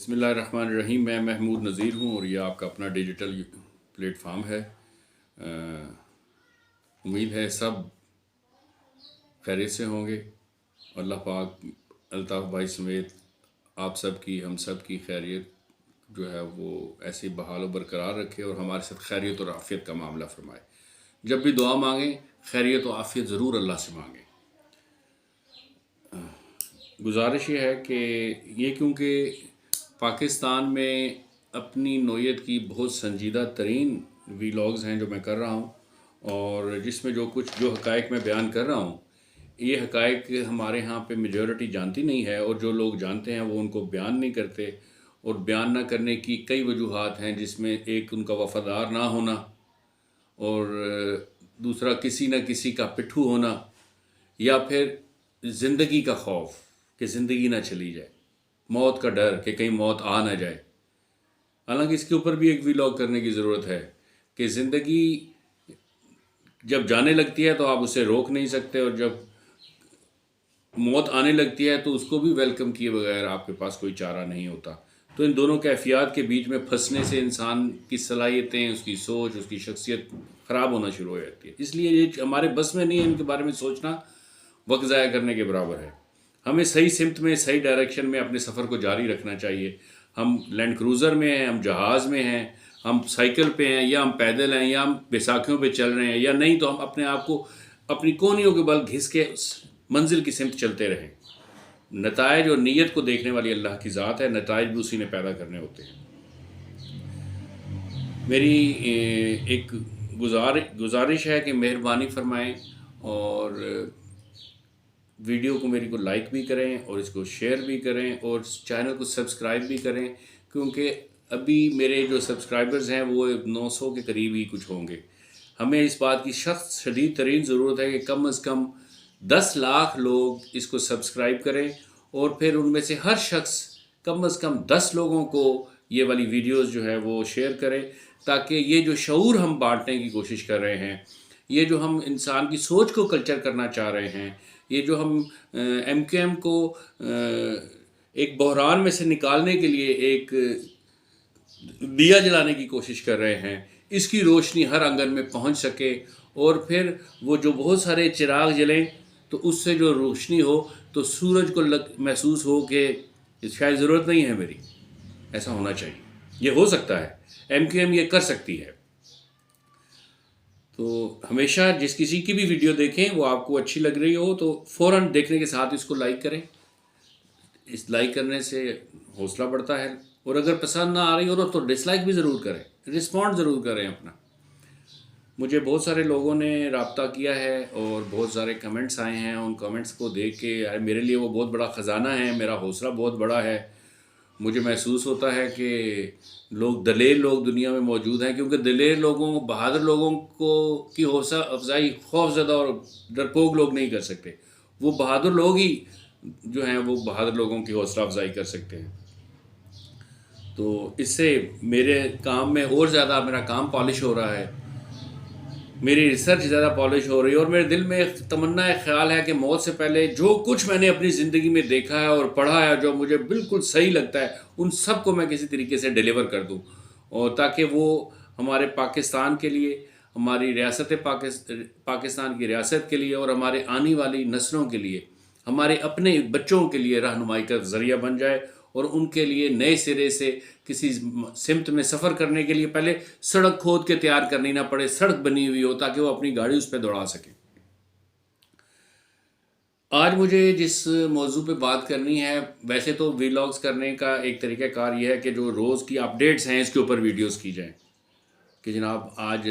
بسم اللہ الرحمن الرحیم۔ میں محمود نذیر ہوں اور یہ آپ کا اپنا ڈیجیٹل پلیٹ فارم ہے۔ امید ہے سب خیریت سے ہوں گے۔ اللہ پاک الطاف بھائی سمیت آپ سب کی، ہم سب کی خیریت جو ہے وہ ایسی بحال و برقرار رکھے اور ہمارے ساتھ خیریت اور عافیت کا معاملہ فرمائے۔ جب بھی دعا مانگیں خیریت و عافیت ضرور اللہ سے مانگیں۔ گزارش یہ ہے کہ یہ کیونکہ پاکستان میں اپنی نوعیت کی بہت سنجیدہ ترین ویلاگز ہیں جو میں کر رہا ہوں، اور جس میں جو حقائق میں بیان کر رہا ہوں، یہ حقائق ہمارے ہاں پہ میجورٹی جانتی نہیں ہے، اور جو لوگ جانتے ہیں وہ ان کو بیان نہیں کرتے، اور بیان نہ کرنے کی کئی وجوہات ہیں، جس میں ایک ان کا وفادار نہ ہونا، اور دوسرا کسی نہ کسی کا پٹھو ہونا، یا پھر زندگی کا خوف کہ زندگی نہ چلی جائے، موت کا ڈر کہ کہیں موت آ نہ جائے۔ حالانکہ اس کے اوپر بھی ایک ویلاگ کرنے کی ضرورت ہے کہ زندگی جب جانے لگتی ہے تو آپ اسے روک نہیں سکتے، اور جب موت آنے لگتی ہے تو اس کو بھی ویلکم کیے بغیر آپ کے پاس کوئی چارہ نہیں ہوتا۔ تو ان دونوں کیفیات کے بیچ میں پھنسنے سے انسان کی صلاحیتیں، اس کی سوچ، اس کی شخصیت خراب ہونا شروع ہو جاتی ہے۔ اس لیے یہ ہمارے بس میں نہیں ہے، ان کے بارے میں سوچنا وقت ضائع کرنے کے برابر ہے۔ ہمیں صحیح سمت میں، صحیح ڈائریکشن میں اپنے سفر کو جاری رکھنا چاہیے۔ ہم لینڈ کروزر میں ہیں، ہم جہاز میں ہیں، ہم سائیکل پہ ہیں، یا ہم پیدل ہیں، یا ہم بیساکھیوں پہ چل رہے ہیں، یا نہیں تو ہم اپنے آپ کو اپنی کونیوں کے بل گھس کے اس منزل کی سمت چلتے رہیں۔ نتائج اور نیت کو دیکھنے والی اللہ کی ذات ہے، نتائج بھی اسی نے پیدا کرنے ہوتے ہیں۔ میری ایک گزارش ہے کہ مہربانی فرمائیں اور ویڈیو کو میری کو لائک بھی کریں، اور اس کو شیئر بھی کریں، اور چینل کو سبسکرائب بھی کریں، کیونکہ ابھی میرے جو سبسکرائبرز ہیں وہ 900 کے قریب ہی کچھ ہوں گے۔ ہمیں اس بات کی سخت شدید ترین ضرورت ہے کہ کم از کم 10 لاکھ لوگ اس کو سبسکرائب کریں، اور پھر ان میں سے ہر شخص کم از کم 10 لوگوں کو یہ والی ویڈیوز جو ہے وہ شیئر کریں، تاکہ یہ جو شعور ہم بانٹنے کی کوشش کر رہے ہیں، یہ جو ہم انسان کی سوچ کو کلچر کرنا چاہ رہے ہیں، یہ جو ہم ایم کیو ایم کو ایک بحران میں سے نکالنے کے لیے ایک دیا جلانے کی کوشش کر رہے ہیں، اس کی روشنی ہر آنگن میں پہنچ سکے، اور پھر وہ جو بہت سارے چراغ جلیں تو اس سے جو روشنی ہو تو سورج کو محسوس ہو کہ شاید ضرورت نہیں ہے میری، ایسا ہونا چاہیے۔ یہ ہو سکتا ہے، ایم کیو ایم یہ کر سکتی ہے۔ تو ہمیشہ جس کسی کی بھی ویڈیو دیکھیں وہ آپ کو اچھی لگ رہی ہو تو فوراً دیکھنے کے ساتھ اس کو لائک کریں۔ اس لائک کرنے سے حوصلہ بڑھتا ہے، اور اگر پسند نہ آ رہی ہو تو ڈس لائک بھی ضرور کریں، رسپونڈ ضرور کریں اپنا۔ مجھے بہت سارے لوگوں نے رابطہ کیا ہے اور بہت سارے کمنٹس آئے ہیں، ان کمنٹس کو دیکھ کے میرے لیے وہ بہت بڑا خزانہ ہے، میرا حوصلہ بہت بڑا ہے۔ مجھے محسوس ہوتا ہے کہ دلیر لوگ دنیا میں موجود ہیں، کیونکہ دلیر لوگوں، بہادر لوگوں کی حوصلہ افزائی خوف زدہ اور ڈرپوک لوگ نہیں کر سکتے۔ وہ بہادر لوگ ہی جو ہیں وہ بہادر لوگوں کی حوصلہ افزائی کر سکتے ہیں۔ تو اس سے میرے کام میں اور زیادہ میرا کام پالش ہو رہا ہے، میری ریسرچ زیادہ پالش ہو رہی ہے، اور میرے دل میں ایک تمنا، ایک خیال ہے کہ موت سے پہلے جو کچھ میں نے اپنی زندگی میں دیکھا ہے اور پڑھا ہے، جو مجھے بالکل صحیح لگتا ہے، ان سب کو میں کسی طریقے سے ڈیلیور کر دوں، اور تاکہ وہ ہمارے پاکستان کے لیے، ہماری ریاست پاکستان کی ریاست کے لیے، اور ہمارے آنے والی نسلوں کے لیے، ہمارے اپنے بچوں کے لیے رہنمائی کا ذریعہ بن جائے، اور ان کے لیے نئے سرے سے کسی سمت میں سفر کرنے کے لیے پہلے سڑک کھود کے تیار کرنی نہ پڑے، سڑک بنی ہوئی ہو تاکہ وہ اپنی گاڑی اس پہ دوڑا سکیں۔ آج مجھے جس موضوع پہ بات کرنی ہے، ویسے تو ویلاگز کرنے کا ایک طریقہ کار یہ ہے کہ جو روز کی اپڈیٹس ہیں اس کے اوپر ویڈیوز کی جائیں، کہ جناب آج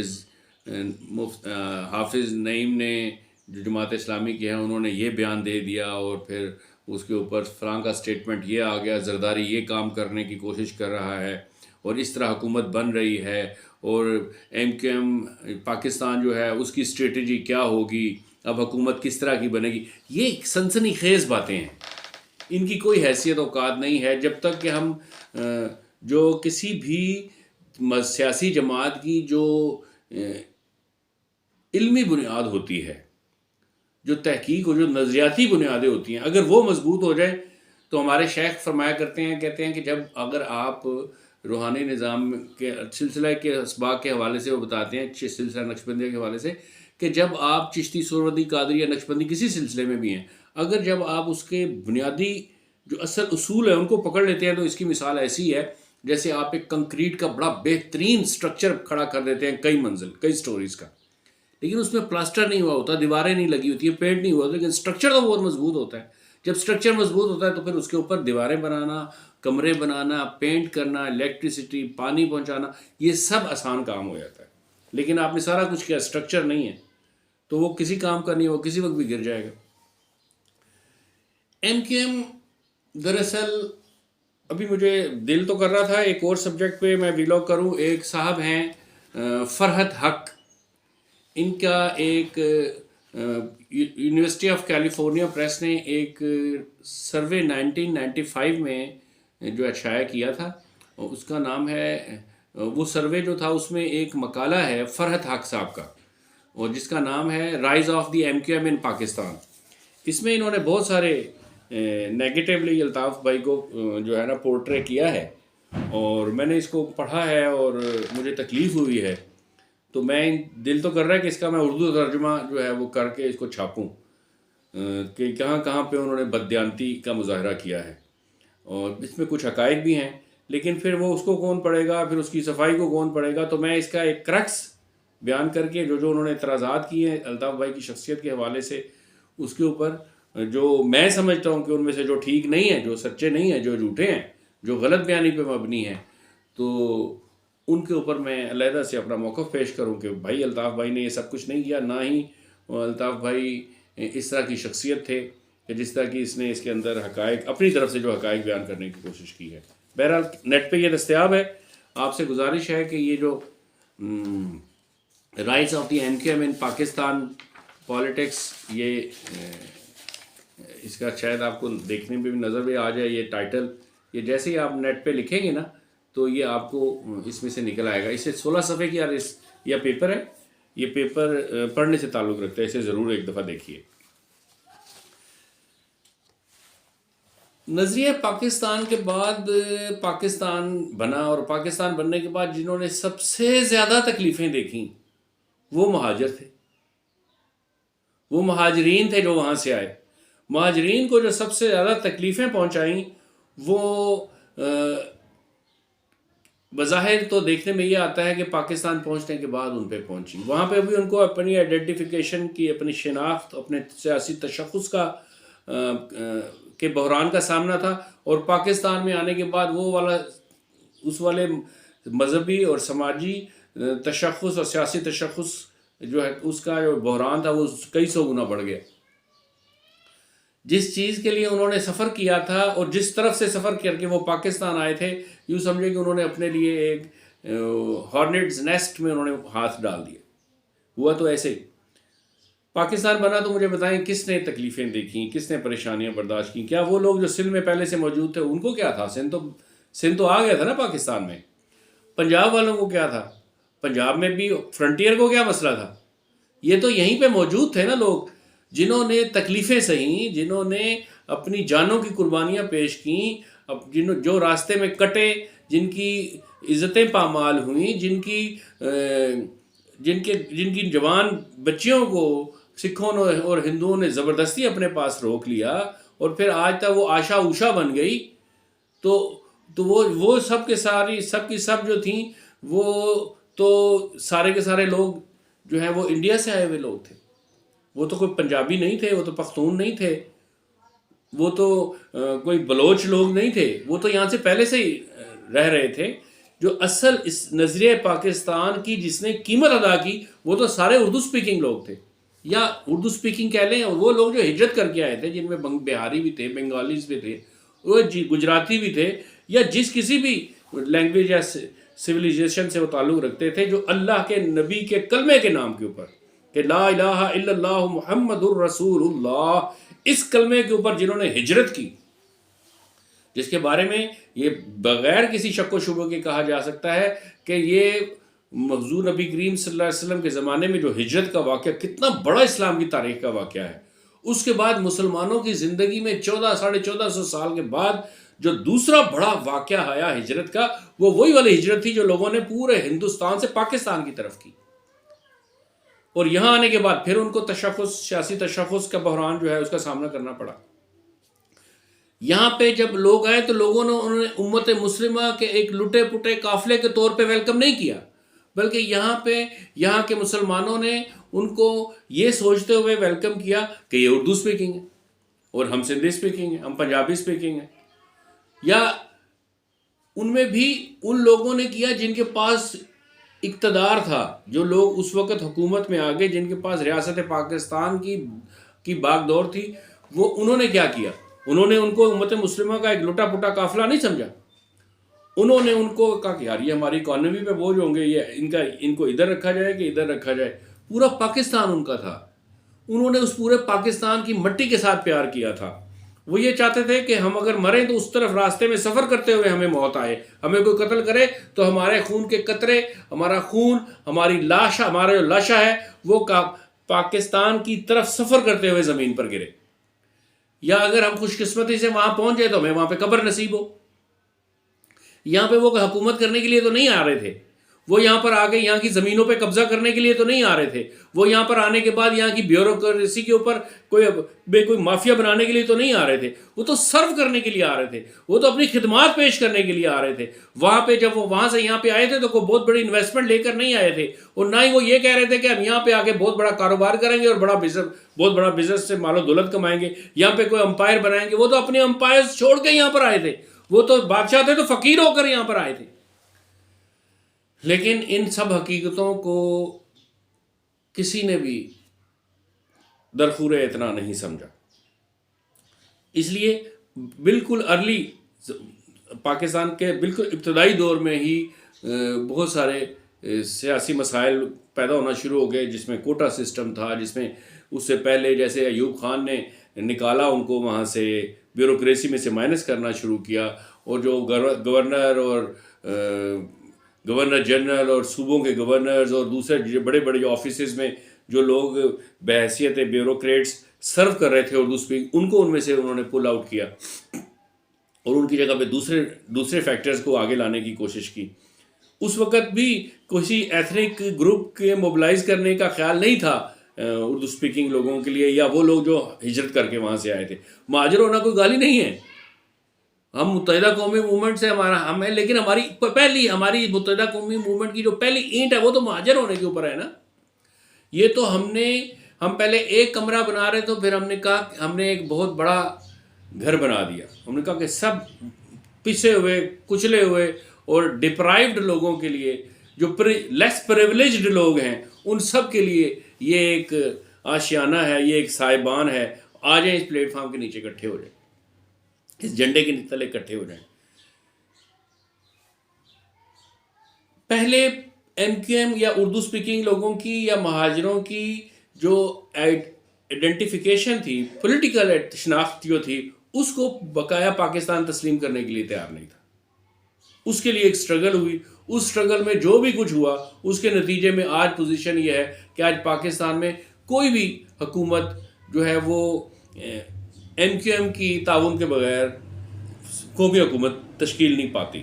حافظ نعیم نے جو جماعت اسلامی کی ہے انہوں نے یہ بیان دے دیا، اور پھر اس کے اوپر فلاں کا سٹیٹمنٹ یہ آ گیا، زرداری یہ کام کرنے کی کوشش کر رہا ہے، اور اس طرح حکومت بن رہی ہے، اور ایم کیو ایم پاکستان جو ہے اس کی اسٹریٹجی کیا ہوگی، اب حکومت کس طرح کی بنے گی۔ یہ سنسنی خیز باتیں ہیں، ان کی کوئی حیثیت اوقات نہیں ہے جب تک کہ ہم جو کسی بھی سیاسی جماعت کی جو علمی بنیاد ہوتی ہے، جو تحقیق اور جو نظریاتی بنیادیں ہوتی ہیں، اگر وہ مضبوط ہو جائے تو ہمارے شیخ فرمایا کرتے ہیں، کہتے ہیں کہ جب اگر آپ روحانی نظام کے سلسلہ کے اسباق کے حوالے سے وہ بتاتے ہیں، سلسلہ نقشبندیہ کے حوالے سے، کہ جب آپ چشتی، سہروردی، قادری یا نقشبندی کسی سلسلے میں بھی ہیں، اگر جب آپ اس کے بنیادی جو اصل اصول ہیں ان کو پکڑ لیتے ہیں، تو اس کی مثال ایسی ہے جیسے آپ ایک کنکریٹ کا بڑا بہترین سٹرکچر کھڑا کر دیتے ہیں، کئی منزل، کئی سٹوریز کا، لیکن اس میں پلاسٹر نہیں ہوا ہوتا، دیواریں نہیں لگی ہوتی ہیں، پینٹ نہیں ہوا ہوتا، لیکن سٹرکچر تو بہت مضبوط ہوتا ہے۔ جب سٹرکچر مضبوط ہوتا ہے تو پھر اس کے اوپر دیواریں بنانا، کمرے بنانا، پینٹ کرنا، الیکٹریسٹی، پانی پہنچانا، یہ سب آسان کام ہو جاتا ہے۔ لیکن آپ نے سارا کچھ کیا، سٹرکچر نہیں ہے، تو وہ کسی کام کا نہیں، وہ کسی وقت بھی گر جائے گا۔ ایم کیو ایم دراصل ابھی مجھے دل تو کر رہا تھا ایک اور سبجیکٹ پہ میں ویلاگ کروں۔ ایک صاحب ہیں فرحت حق، ان کا ایک یونیورسٹی آف کیلیفورنیا پریس نے ایک سروے 1995 میں جو شائع کیا تھا، اس کا نام ہے، وہ سروے جو تھا اس میں ایک مقالہ ہے فرحت حق صاحب کا، اور جس کا نام ہے rise of the M Q M in Pakistan. اس میں انہوں نے بہت سارے نیگیٹیولی الطاف بھائی کو جو ہے نا پورٹرے کیا ہے، اور میں نے اس کو پڑھا ہے اور مجھے تکلیف ہوئی ہے، تو میں دل تو کر رہا ہے کہ اس کا میں اردو ترجمہ جو ہے وہ کر کے اس کو چھاپوں، کہ کہاں کہاں پہ انہوں نے بددیانتی کا مظاہرہ کیا ہے، اور اس میں کچھ حقائق بھی ہیں، لیکن پھر وہ اس کو کون پڑھے گا، پھر اس کی صفائی کو کون پڑھے گا۔ تو میں اس کا ایک کرکس بیان کر کے جو انہوں نے اعتراضات کیے ہیں الطاف بھائی کی شخصیت کے حوالے سے، اس کے اوپر جو میں سمجھتا ہوں کہ ان میں سے جو ٹھیک نہیں ہیں، جو سچے نہیں ہیں، جو جھوٹے ہیں، جو غلط بیانی پہ مبنی ہیں، تو ان کے اوپر میں علیحدہ سے اپنا موقف پیش کروں کہ بھائی الطاف بھائی نے یہ سب کچھ نہیں کیا، نہ ہی الطاف بھائی اس طرح کی شخصیت تھے کہ جس طرح کی اس نے اس کے اندر حقائق اپنی طرف سے جو حقائق بیان کرنے کی کوشش کی ہے۔ بہرحال نیٹ پہ یہ دستیاب ہے، آپ سے گزارش ہے کہ یہ جو rights of the M Q M in Pakistan politics, یہ اس کا شاید آپ کو دیکھنے میں بھی نظر بھی آ جائے یہ ٹائٹل، یہ جیسے ہی آپ نیٹ پہ لکھیں گے نا تو یہ آپ کو اس میں سے نکل آئے گا۔ اسے 16 صفحے کی یا پیپر ہے، یہ پیپر پڑھنے سے تعلق رکھتا ہے، اسے ضرور ایک دفعہ دیکھیے۔ نظریہ پاکستان کے بعد پاکستان بنا، اور پاکستان بننے کے بعد جنہوں نے سب سے زیادہ تکلیفیں دیکھیں وہ مہاجر تھے، وہ مہاجرین تھے جو وہاں سے آئے۔ مہاجرین کو جو سب سے زیادہ تکلیفیں پہنچائیں وہ بظاہر تو دیکھنے میں یہ آتا ہے کہ پاکستان پہنچنے کے بعد ان پہ پہنچی، وہاں پہ بھی ان کو اپنی آئیڈینٹیفیکیشن کی، اپنی شناخت، اپنے سیاسی تشخص کا کے بحران کا سامنا تھا، اور پاکستان میں آنے کے بعد وہ والا اس والے مذہبی اور سماجی تشخص اور سیاسی تشخص جو ہے اس کا جو بحران تھا وہ کئی سو گنا بڑھ گیا۔ جس چیز کے لیے انہوں نے سفر کیا تھا اور جس طرف سے سفر کر کے وہ پاکستان آئے تھے، یوں سمجھے کہ انہوں نے اپنے لیے ایک ہارنٹس نیسٹ میں انہوں نے ہاتھ ڈال دیا۔ ہوا تو ایسے ہی پاکستان بنا۔ تو مجھے بتائیں کس نے تکلیفیں دیکھیں، کس نے پریشانیاں برداشت کیں؟ کیا وہ لوگ جو سندھ میں پہلے سے موجود تھے ان کو کیا تھا؟ سندھ تو آ گیا تھا نا پاکستان میں۔ پنجاب والوں کو کیا تھا؟ پنجاب میں بھی فرنٹیئر کو کیا مسئلہ تھا؟ یہ تو یہیں پہ موجود تھے نا لوگ، جنہوں نے تکلیفیں سہیں، جنہوں نے اپنی جانوں کی قربانیاں پیش کیں، جو راستے میں کٹے، جن کی عزتیں پامال ہوئیں، جن کی جوان بچیوں کو سکھوں نے اور ہندوؤں نے زبردستی اپنے پاس روک لیا، اور پھر آج تک وہ آشا اوشا بن گئی، تو وہ سب کے سب جو تھیں وہ تو سارے کے سارے لوگ جو ہیں وہ انڈیا سے آئے ہوئے لوگ تھے۔ وہ تو کوئی پنجابی نہیں تھے، وہ تو پختون نہیں تھے، وہ تو کوئی بلوچ لوگ نہیں تھے، وہ تو یہاں سے پہلے سے ہی رہ رہے تھے۔ جو اصل اس نظریہ پاکستان کی جس نے قیمت ادا کی وہ تو سارے اردو سپیکنگ لوگ تھے، یا اردو سپیکنگ کہہ لیں، اور وہ لوگ جو ہجرت کر کے آئے تھے، جن میں بہاری بھی تھے، بنگالیز بھی تھے، وہ گجراتی بھی تھے، یا جس کسی بھی لینگویج یا سویلائزیشن سے وہ تعلق رکھتے تھے، جو اللہ کے نبی کے کلمے کے نام کے اوپر کہ لا الہ الا اللہ محمد الرسول اللہ، اس کلمے کے اوپر جنہوں نے ہجرت کی، جس کے بارے میں یہ بغیر کسی شک و شبہ کے کہا جا سکتا ہے کہ یہ حضور نبی کریم صلی اللہ علیہ وسلم کے زمانے میں جو ہجرت کا واقعہ کتنا بڑا اسلام کی تاریخ کا واقعہ ہے، اس کے بعد مسلمانوں کی زندگی میں 1400 سال کے بعد جو دوسرا بڑا واقعہ آیا ہجرت کا، وہ وہی والی ہجرت تھی جو لوگوں نے پورے ہندوستان سے پاکستان کی طرف کی، اور یہاں آنے کے بعد پھر ان کو سیاسی تشخص کا بحران جو ہے اس کا سامنا کرنا پڑا۔ یہاں پہ جب لوگ آئے تو لوگوں نے انہوں نے امت مسلمہ کے ایک لٹے پٹے قافلے کے طور پہ ویلکم نہیں کیا، بلکہ یہاں کے مسلمانوں نے ان کو یہ سوچتے ہوئے ویلکم کیا کہ یہ اردو سپیکنگ ہے، اور ہم سندھی سپیکنگ ہیں، ہم پنجابی سپیکنگ ہیں، یا ان میں بھی ان لوگوں نے کیا جن کے پاس اقتدار تھا، جو لوگ اس وقت حکومت میں آگے، جن کے پاس ریاست پاکستان کی باغ دور تھی، وہ انہوں نے کیا کیا؟ انہوں نے ان کو امت مسلمہ کا ایک لٹا پٹا قافلہ نہیں سمجھا، انہوں نے ان کو کہا کہ یار یہ ہماری اکانومی پہ بوجھ ہوں گے، یہ ان کو ادھر رکھا جائے کہ ادھر رکھا جائے۔ پورا پاکستان ان کا تھا، انہوں نے اس پورے پاکستان کی مٹی کے ساتھ پیار کیا تھا۔ وہ یہ چاہتے تھے کہ ہم اگر مریں تو اس طرف راستے میں سفر کرتے ہوئے ہمیں موت آئے، ہمیں کوئی قتل کرے تو ہمارے خون کے قطرے، ہمارا خون، ہماری لاش، ہمارا جو لاشا ہے وہ پاکستان کی طرف سفر کرتے ہوئے زمین پر گرے، یا اگر ہم خوش قسمتی سے وہاں پہنچ جائے تو ہمیں وہاں پہ قبر نصیب ہو۔ یہاں پہ وہ حکومت کرنے کے لیے تو نہیں آ رہے تھے، وہ یہاں پر آ کے یہاں کی زمینوں پہ قبضہ کرنے کے لیے تو نہیں آ رہے تھے، وہ یہاں پر آنے کے بعد یہاں کی بیوروکریسی کے اوپر کوئی مافیا بنانے کے لیے تو نہیں آ رہے تھے، وہ تو سرو کرنے کے لیے آ رہے تھے، وہ تو اپنی خدمات پیش کرنے کے لیے آ رہے تھے۔ وہاں پہ جب وہ وہاں سے یہاں پہ آئے تھے تو کوئی بہت بڑی انویسٹمنٹ لے کر نہیں آئے تھے، اور نہ ہی وہ یہ کہہ رہے تھے کہ ہم یہاں پہ آ کے بہت بڑا کاروبار کریں گے اور بہت بڑا بزنس سے مال و دولت کمائیں گے، یہاں پہ کوئی امپائر بنائیں گے۔ وہ تو اپنے امپائر چھوڑ کے یہاں پر آئے تھے، وہ تو بادشاہ تھے تو فقیر ہو کر یہاں پر آئے تھے۔ لیکن ان سب حقیقتوں کو کسی نے بھی درخور اتنا نہیں سمجھا، اس لیے بالکل ارلی پاکستان کے بالکل ابتدائی دور میں ہی بہت سارے سیاسی مسائل پیدا ہونا شروع ہو گئے، جس میں کوٹا سسٹم تھا، جس میں اس سے پہلے جیسے ایوب خان نے نکالا ان کو وہاں سے، بیوروکریسی میں سے مائنس کرنا شروع کیا، اور جو گورنر جنرل اور صوبوں کے گورنرز اور دوسرے بڑے بڑے جو آفیسز میں جو لوگ بحیثیت بیوروکریٹس سرو کر رہے تھے اردو اسپیک، ان کو ان میں سے انہوں نے پل آؤٹ کیا اور ان کی جگہ پہ دوسرے فیکٹرز کو آگے لانے کی کوشش کی۔ اس وقت بھی کسی ایتھنک گروپ کے موبلائز کرنے کا خیال نہیں تھا اردو اسپیکنگ لوگوں کے لیے، یا وہ لوگ جو ہجرت کر کے وہاں سے آئے تھے۔ مہاجر ہونا کوئی گالی نہیں ہے، ہم متحدہ قومی موومنٹ سے ہمیں، لیکن ہماری متحدہ قومی موومنٹ کی جو پہلی اینٹ ہے وہ تو مہاجر ہونے کے اوپر ہے نا۔ یہ تو ہم پہلے ایک کمرہ بنا رہے تو پھر ہم نے کہا ہم نے ایک بہت بڑا گھر بنا دیا، ہم نے کہا کہ سب پسے ہوئے، کچلے ہوئے اور ڈپرائیوڈ لوگوں کے لیے، جو لیس پریولیجڈ لوگ ہیں، ان سب کے لیے یہ ایک آشیانہ ہے، یہ ایک سائبان ہے، آ جائیں اس پلیٹ فارم کے نیچے اکٹھے ہو جائیں، اس جھنڈے کے تلے اکٹھے ہو جائیں۔ پہلے ایم کیو ایم یا اردو سپیکنگ لوگوں کی یا مہاجروں کی جو آئیڈینٹیفیکیشن تھی، پولیٹیکل شناخت جو تھی، اس کو بقایا پاکستان تسلیم کرنے کے لیے تیار نہیں تھا۔ اس کے لیے ایک سٹرگل ہوئی، اس سٹرگل میں جو بھی کچھ ہوا، اس کے نتیجے میں آج پوزیشن یہ ہے کہ آج پاکستان میں کوئی بھی حکومت جو ہے وہ ایم کیو ایم کی تعاون کے بغیر قومی حکومت تشکیل نہیں پاتی۔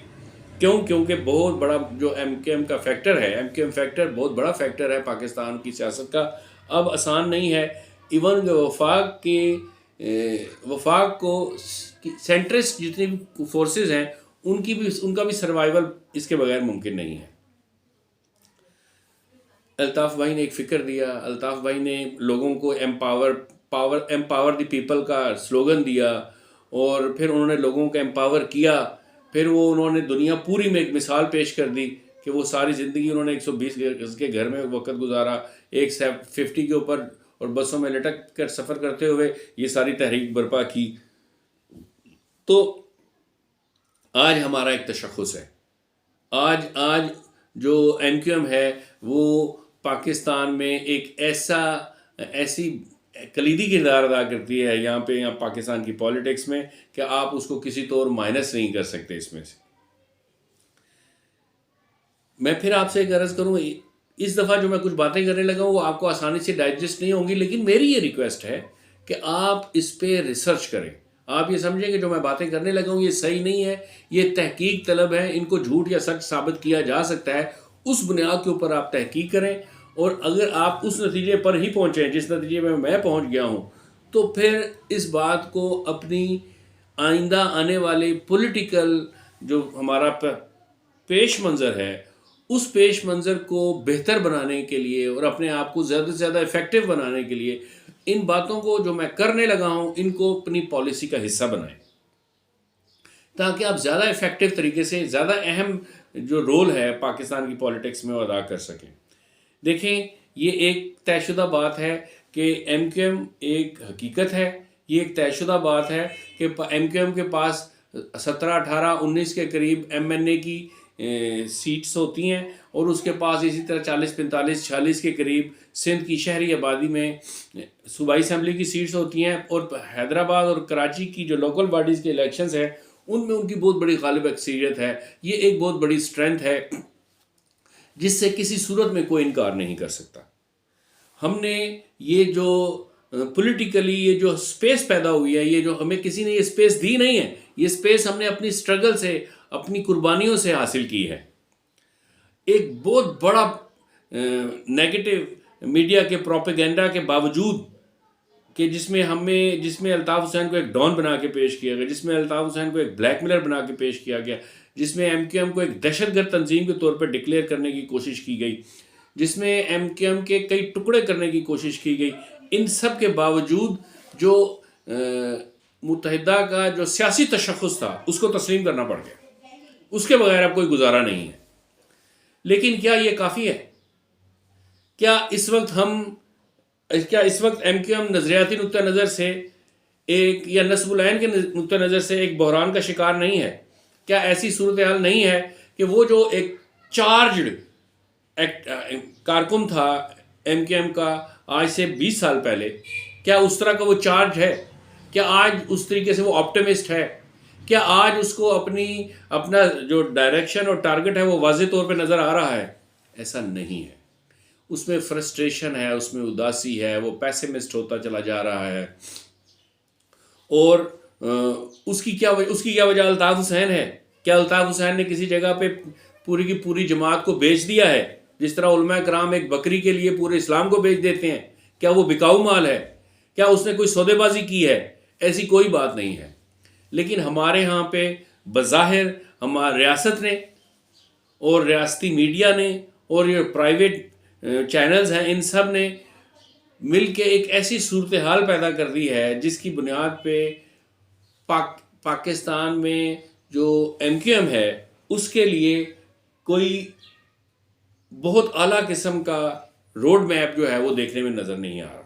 کیونکہ بہت بڑا جو ایم کیو ایم کا فیکٹر ہے، ایم کیو ایم فیکٹر بہت بڑا فیکٹر ہے پاکستان کی سیاست کا، اب آسان نہیں ہے۔ ایون وفاق کو سینٹرسٹ جتنی بھی فورسز ہیں ان کا بھی سروائیول اس کے بغیر ممکن نہیں ہے۔ الطاف بھائی نے ایک فکر دیا، الطاف بھائی نے لوگوں کو ایمپاور دی پیپل کا سلوگن دیا، اور پھر انہوں نے لوگوں کو ایمپاور کیا، پھر انہوں نے دنیا پوری میں ایک مثال پیش کر دی کہ وہ ساری زندگی انہوں نے 120 گز کے گھر میں وقت گزارا، 150 کے اوپر اور بسوں میں لٹک کر سفر کرتے ہوئے یہ ساری تحریک برپا کی۔ تو آج ہمارا ایک تشخص ہے، آج جو ایم کیو ایم ہے وہ پاکستان میں ایک ایسی کلیدی کردار ادا کرتی ہے یہاں پاکستان کی پالیٹکس میں کہ آپ اس کو کسی طور مائنس نہیں کر سکتے اس میں سے۔ میں پھر آپ سے ایک عرض کروں، اس دفعہ جو میں کچھ باتیں کرنے لگا ہوں وہ آپ کو آسانی سے ڈائجسٹ نہیں ہوں گی، لیکن میری یہ ریکویسٹ ہے کہ آپ اس پہ ریسرچ کریں. آپ یہ سمجھیں کہ جو میں باتیں کرنے لگا ہوں یہ صحیح نہیں ہے, یہ تحقیق طلب ہے, ان کو جھوٹ یا سچ ثابت کیا جا سکتا ہے. اس بنیاد کے اوپر آپ تحقیق کریں, اور اگر آپ اس نتیجے پر ہی پہنچیں جس نتیجے میں پہنچ گیا ہوں, تو پھر اس بات کو اپنی آئندہ آنے والے پولیٹیکل جو ہمارا پیش منظر ہے, اس پیش منظر کو بہتر بنانے کے لیے اور اپنے آپ کو زیادہ سے زیادہ افیکٹو بنانے کے لیے ان باتوں کو جو میں کرنے لگا ہوں ان کو اپنی پالیسی کا حصہ بنائیں, تاکہ آپ زیادہ افیکٹو طریقے سے زیادہ اہم جو رول ہے پاکستان کی پالیٹکس میں وہ ادا کر سکیں. دیکھیں, یہ ایک طے شدہ بات ہے کہ ایم کیو ایم ایک حقیقت ہے. یہ ایک طے شدہ بات ہے کہ ایم کیو ایم کے پاس 17 18 19 کے قریب ایم این اے کی سیٹس ہوتی ہیں, اور اس کے پاس اسی طرح 40 45 46 کے قریب سندھ کی شہری آبادی میں صوبائی اسمبلی کی سیٹس ہوتی ہیں, اور حیدرآباد اور کراچی کی جو لوکل باڈیز کے الیکشنز ہیں ان میں ان کی بہت بڑی غالب اکثریت ہے. یہ ایک بہت بڑی اسٹرینتھ ہے جس سے کسی صورت میں کوئی انکار نہیں کر سکتا. ہم نے یہ جو پولیٹیکلی یہ جو سپیس پیدا ہوئی ہے, یہ جو ہمیں کسی نے یہ سپیس دی نہیں ہے, یہ سپیس ہم نے اپنی سٹرگل سے, اپنی قربانیوں سے حاصل کی ہے. ایک بہت بڑا نیگیٹو میڈیا کے پروپیگنڈا کے باوجود کہ جس میں الطاف حسین کو ایک ڈان بنا کے پیش کیا گیا, جس میں الطاف حسین کو ایک بلیک میلر بنا کے پیش کیا گیا, جس میں ایم کیو ایم کو ایک دہشت گرد تنظیم کے طور پر ڈکلیئر کرنے کی کوشش کی گئی, جس میں ایم کیو ایم کے کئی ٹکڑے کرنے کی کوشش کی گئی, ان سب کے باوجود جو متحدہ کا جو سیاسی تشخص تھا اس کو تسلیم کرنا پڑ گیا. اس کے بغیر اب کوئی گزارا نہیں ہے. لیکن کیا یہ کافی ہے؟ کیا اس وقت ایم کیو ایم نظریاتی نقطہ نظر سے ایک, یا نصب العین کے نقطہ نظر سے ایک بحران کا شکار نہیں ہے؟ کیا ایسی صورتحال نہیں ہے کہ وہ جو ایک چارجڈ کارکن تھا ایم کیو ایم کا آج سے 20 سال پہلے, کیا اس طرح کا وہ چارج ہے؟ کیا آج اس طریقے سے وہ آپٹیمسٹ ہے؟ کیا آج اس کو اپنا جو ڈائریکشن اور ٹارگٹ ہے وہ واضح طور پہ نظر آ رہا ہے؟ ایسا نہیں ہے. اس میں فرسٹریشن ہے, اس میں اداسی ہے, وہ پیسمسٹ ہوتا چلا جا رہا ہے. اور اس کی کیا وجہ الطاف حسین ہے؟ کیا الطاف حسین نے کسی جگہ پہ پوری کی پوری جماعت کو بیچ دیا ہے, جس طرح علماء کرام ایک بکری کے لیے پورے اسلام کو بیچ دیتے ہیں؟ کیا وہ بکاؤ مال ہے؟ کیا اس نے کوئی سودے بازی کی ہے؟ ایسی کوئی بات نہیں ہے. لیکن ہمارے ہاں پہ بظاہر ہماری ریاست نے اور ریاستی میڈیا نے اور یہ پرائیویٹ چینلز ہیں, ان سب نے مل کے ایک ایسی صورتحال پیدا کر دی ہے جس کی بنیاد پہ پاکستان میں جو ایم کیو ایم ہے اس کے لیے کوئی بہت اعلیٰ قسم کا روڈ میپ جو ہے وہ دیکھنے میں نظر نہیں آ رہا.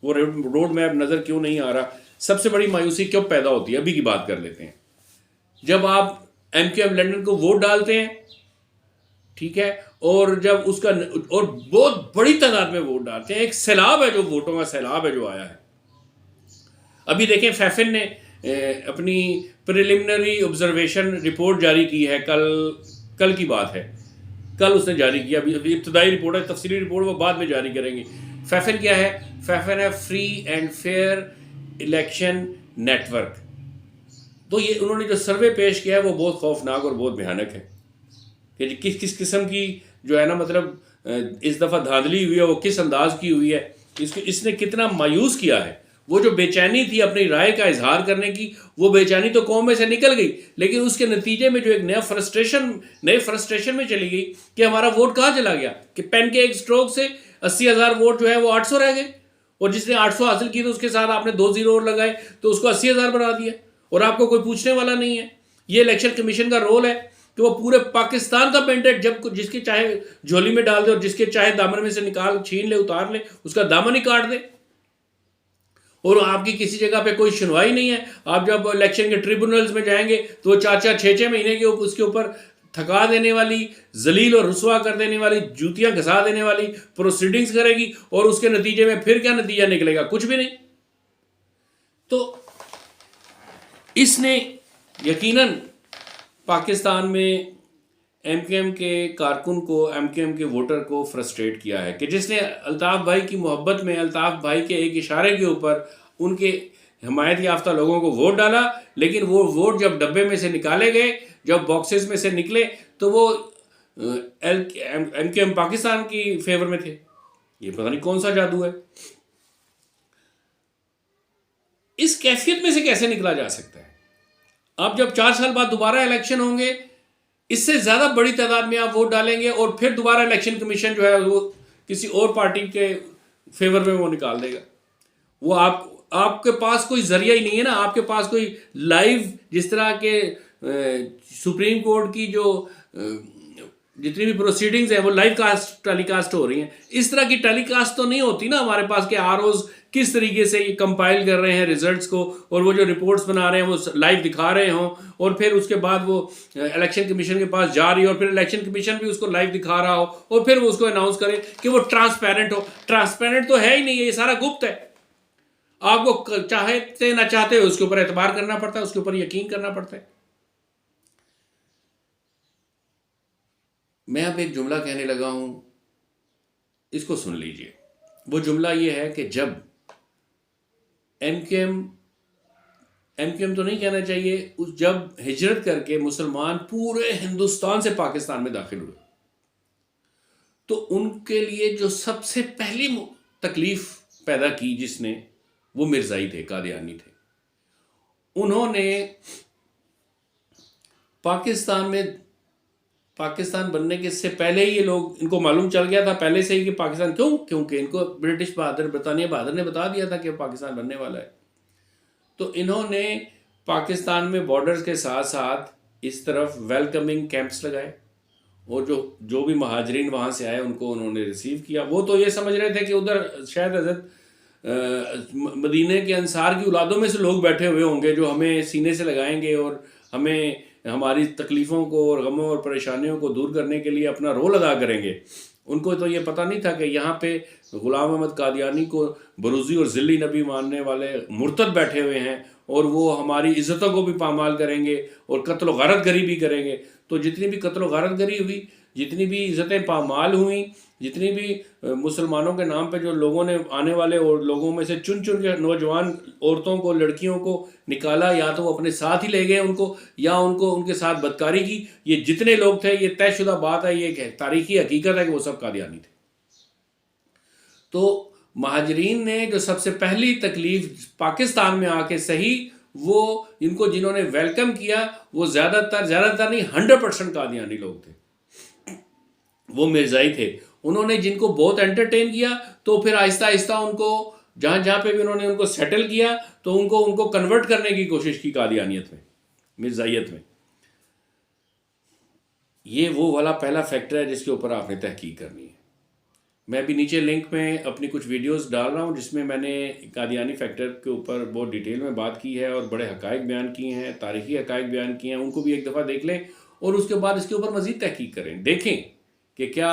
وہ روڈ میپ نظر کیوں نہیں آ رہا؟ سب سے بڑی مایوسی کیوں پیدا ہوتی ہے؟ ابھی کی بات کر لیتے ہیں. جب آپ ایم کیو ایم لنڈن کو ووٹ ڈالتے ہیں, ٹھیک ہے, اور جب اس کا اور بہت بڑی تعداد میں ووٹ ڈالتے ہیں, ایک سیلاب ہے جو ووٹوں کا سیلاب ہے جو آیا ہے. ابھی دیکھیں فیفن نے اپنی پریلیمنری آبزرویشن رپورٹ جاری کی ہے, کل کی بات ہے, کل اس نے جاری کیا. ابھی ابتدائی رپورٹ ہے, تفصیلی رپورٹ وہ بعد میں جاری کریں گے. فیفن کیا ہے؟ فیفن ہے free and fair election network. تو یہ انہوں نے جو سروے پیش کیا ہے وہ بہت خوفناک اور بہت بھیانک ہے کہ کس قسم کی جو ہے نا, مطلب اس دفعہ دھاندلی ہوئی ہے وہ کس انداز کی ہوئی ہے, اس نے کتنا مایوس کیا ہے. وہ جو بے چینی تھی اپنی رائے کا اظہار کرنے کی, وہ بے چینی تو قوم میں سے نکل گئی, لیکن اس کے نتیجے میں جو ایک نئے فرسٹریشن میں چلی گئی کہ ہمارا ووٹ کہاں چلا گیا, کہ پین کے ایک سٹروک سے 80,000 ووٹ جو ہے وہ 800 رہ گئے, اور جس نے 800 حاصل کی تو اس کے ساتھ آپ نے 2 زیرو اور لگائے تو اس کو 80,000 بنا دیا, اور آپ کو کوئی پوچھنے والا نہیں ہے. یہ الیکشن کمیشن کا رول ہے کہ وہ پورے پاکستان کا مینڈیٹ جس کے چاہے جھولی میں ڈال دے اور جس کے چاہے دامن میں سے نکال چھین لے اتار لے, اس کا دامن ہی کاٹ دے. اور آپ کی کسی جگہ پہ کوئی سنوائی نہیں ہے. آپ جب الیکشن کے ٹریبونلز میں جائیں گے تو وہ 4 6 مہینے کے اس کے اوپر تھکا دینے والی, ذلیل اور رسوا کر دینے والی, جوتیاں گھسا دینے والی پروسیڈنگز کرے گی, اور اس کے نتیجے میں پھر کیا نتیجہ نکلے گا؟ کچھ بھی نہیں. تو اس نے یقیناً پاکستان میں ایم کیو ایم کے کارکن کو, ایم کیو ایم کے ووٹر کو فرسٹریٹ کیا ہے کہ جس نے الطاف بھائی کی محبت میں, الطاف بھائی کے ایک اشارے کے اوپر ان کے حمایت یافتہ لوگوں کو ووٹ ڈالا، لیکن وہ ووٹ جب ڈبے میں سے نکالے گئے، جب باکسز میں سے نکلے، تو وہ ایم کیو ایم پاکستان کی فیور میں تھے۔ یہ پتہ نہیں کون سا جادو ہے، اس کیفیت میں سے کیسے نکلا جا سکتا ہے؟ آپ جب 4 سال بعد دوبارہ الیکشن ہوں گے، اس سے زیادہ بڑی تعداد میں آپ ووٹ ڈالیں گے، اور پھر دوبارہ الیکشن کمیشن جو ہے وہ کسی اور پارٹی کے فیور میں وہ نکال دے گا۔ وہ آپ کے پاس کوئی ذریعہ ہی نہیں ہے نا، آپ کے پاس کوئی لائیو، جس طرح کے سپریم کورٹ کی جو جتنی بھی پروسیڈنگز ہیں وہ لائیو کاسٹ ٹیلی کاسٹ ہو رہی ہیں، اس طرح کی ٹیلی کاسٹ تو نہیں ہوتی نا ہمارے پاس، کہ آر اوز کس طریقے سے یہ کمپائل کر رہے ہیں ریزلٹس کو، اور وہ جو رپورٹس بنا رہے ہیں وہ لائیو دکھا رہے ہوں، اور پھر اس کے بعد وہ الیکشن کمیشن کے پاس جا رہی ہے، اور پھر الیکشن کمیشن بھی اس کو لائیو دکھا رہا ہو، اور پھر وہ اس کو اناؤنس کرے کہ وہ ٹرانسپیرنٹ ہو۔ ٹرانسپیرنٹ تو ہے ہی نہیں، یہ سارا گپت ہے۔ آپ کو چاہتے نہ چاہتے اس کے اوپر اعتبار کرنا پڑتا ہے، اس کے اوپر یقین کرنا پڑتا ہے۔ میں اب ایک جملہ کہنے لگا ہوں، اس کو سن لیجئے۔ وہ جملہ یہ ہے کہ جب ایم کیو ایم تو نہیں کہنا چاہیے، جب ہجرت کر کے مسلمان پورے ہندوستان سے پاکستان میں داخل ہوئے، تو ان کے لیے جو سب سے پہلی تکلیف پیدا کی جس نے، وہ مرزائی تھے، قادیانی تھے۔ انہوں نے پاکستان بننے کے سے پہلے ہی یہ لوگ، ان کو معلوم چل گیا تھا پہلے سے ہی کہ پاکستان کیونکہ ان کو برطانیہ بہادر نے بتا دیا تھا کہ پاکستان بننے والا ہے۔ تو انہوں نے پاکستان میں بارڈرز کے ساتھ ساتھ اس طرف ویلکمنگ کیمپس لگائے، اور جو بھی مہاجرین وہاں سے آئے ان کو انہوں نے ریسیو کیا۔ وہ تو یہ سمجھ رہے تھے کہ ادھر شاید حضرت مدینہ کے انصار کی اولادوں میں سے لوگ بیٹھے ہوئے ہوں گے جو ہمیں سینے سے لگائیں گے، اور ہمیں ہماری تکلیفوں کو اور غموں اور پریشانیوں کو دور کرنے کے لیے اپنا رول ادا کریں گے۔ ان کو تو یہ پتہ نہیں تھا کہ یہاں پہ غلام احمد قادیانی کو بروزی اور ذلی نبی ماننے والے مرتد بیٹھے ہوئے ہیں، اور وہ ہماری عزتوں کو بھی پامال کریں گے اور قتل و غارت گری بھی کریں گے۔ تو جتنی بھی قتل و غارت گری ہوئی، جتنی بھی عزتیں پامال ہوئیں، جتنی بھی مسلمانوں کے نام پہ جو لوگوں نے آنے والے اور لوگوں میں سے چن کے نوجوان عورتوں کو، لڑکیوں کو نکالا، یا تو وہ اپنے ساتھ ہی لے گئے ان کو، یا ان کے ساتھ بدکاری کی، یہ جتنے لوگ تھے، یہ طے شدہ بات ہے، یہ ایک تاریخی حقیقت ہے کہ وہ سب قادیانی تھے۔ تو مہاجرین نے جو سب سے پہلی تکلیف پاکستان میں آ کے سہی، وہ ان کو جنہوں نے ویلکم کیا، وہ زیادہ تر نہیں 100% قادیانی لوگ تھے، وہ مرزائی تھے۔ انہوں نے جن کو بہت انٹرٹین کیا، تو پھر آہستہ آہستہ ان کو جہاں پہ بھی انہوں نے ان کو سیٹل کیا، تو ان کو کنورٹ کرنے کی کوشش کی قادیانیت میں، مرزائیت میں۔ یہ وہ والا پہلا فیکٹر ہے جس کے اوپر آپ نے تحقیق کرنی ہے۔ میں بھی نیچے لنک میں اپنی کچھ ویڈیوز ڈال رہا ہوں جس میں نے قادیانی فیکٹر کے اوپر بہت ڈیٹیل میں بات کی ہے، اور بڑے حقائق بیان کیے ہیں، تاریخی حقائق بیان کیے ہیں۔ ان کو بھی ایک دفعہ دیکھ لیں، اور اس کے بعد اس کے اوپر مزید تحقیق کریں، دیکھیں کہ کیا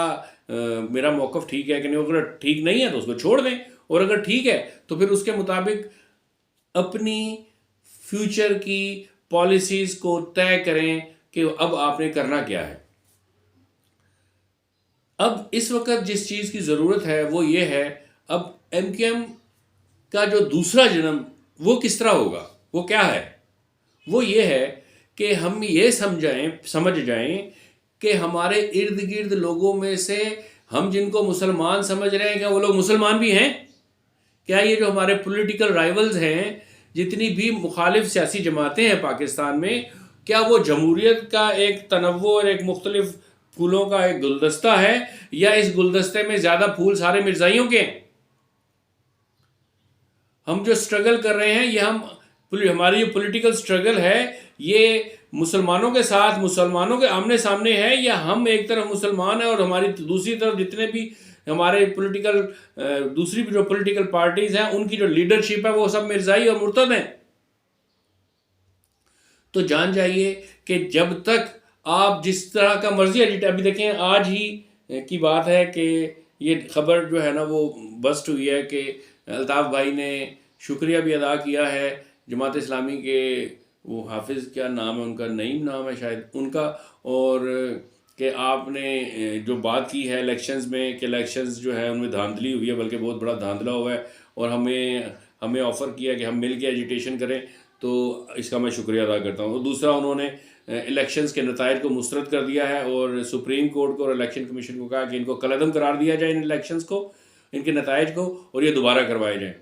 میرا موقف ٹھیک ہے کہ نہیں۔ اگر ٹھیک نہیں ہے تو اس کو چھوڑ دیں، اور اگر ٹھیک ہے تو پھر اس کے مطابق اپنی فیوچر کی پالیسیز کو طے کریں کہ اب آپ نے کرنا کیا ہے۔ اب اس وقت جس چیز کی ضرورت ہے وہ یہ ہے، اب ایم کیو ایم کا جو دوسرا جنم وہ کس طرح ہوگا، وہ کیا ہے؟ وہ یہ ہے کہ ہم یہ سمجھ جائیں کہ ہمارے ارد گرد لوگوں میں سے ہم جن کو مسلمان سمجھ رہے ہیں، کیا وہ لوگ مسلمان بھی ہیں؟ کیا یہ جو ہمارے پولیٹیکل رائیولز ہیں، جتنی بھی مخالف سیاسی جماعتیں ہیں پاکستان میں، کیا وہ جمہوریت کا ایک تنوع اور ایک مختلف پھولوں کا ایک گلدستہ ہے، یا اس گلدستے میں زیادہ پھول سارے مرزائیوں کے ہیں؟ ہم جو سٹرگل کر رہے ہیں، یہ ہماری جو پولیٹیکل سٹرگل ہے، یہ مسلمانوں کے ساتھ، مسلمانوں کے آمنے سامنے ہے، یا ہم ایک طرف مسلمان ہیں اور ہماری دوسری طرف جتنے بھی ہمارے دوسری بھی جو پولیٹیکل پارٹیز ہیں، ان کی جو لیڈرشپ ہے وہ سب مرزائی اور مرتد ہیں؟ تو جان جائیے کہ جب تک آپ جس طرح کا مرضی ابھی دیکھیں، آج ہی کی بات ہے کہ یہ خبر جو ہے نا وہ بسٹ ہوئی ہے کہ الطاف بھائی نے شکریہ بھی ادا کیا ہے جماعت اسلامی کے، وہ حافظ کیا نام ہے ان کا، نعیم نام ہے شاید ان کا، اور کہ آپ نے جو بات کی ہے الیکشنز میں، کہ الیکشنز جو ہے ان میں دھاندلی ہوئی ہے، بلکہ بہت بڑا دھاندلا ہوا ہے، اور ہمیں آفر کیا کہ ہم مل کے ایجیٹیشن کریں، تو اس کا میں شکریہ ادا کرتا ہوں. اور دوسرا انہوں نے الیکشنز کے نتائج کو مسترد کر دیا ہے اور سپریم کورٹ کو اور الیکشن کمیشن کو کہا کہ ان کو کالعدم قرار دیا جائے ان الیکشنز کو، ان کے نتائج کو، اور یہ دوبارہ کروائے جائیں.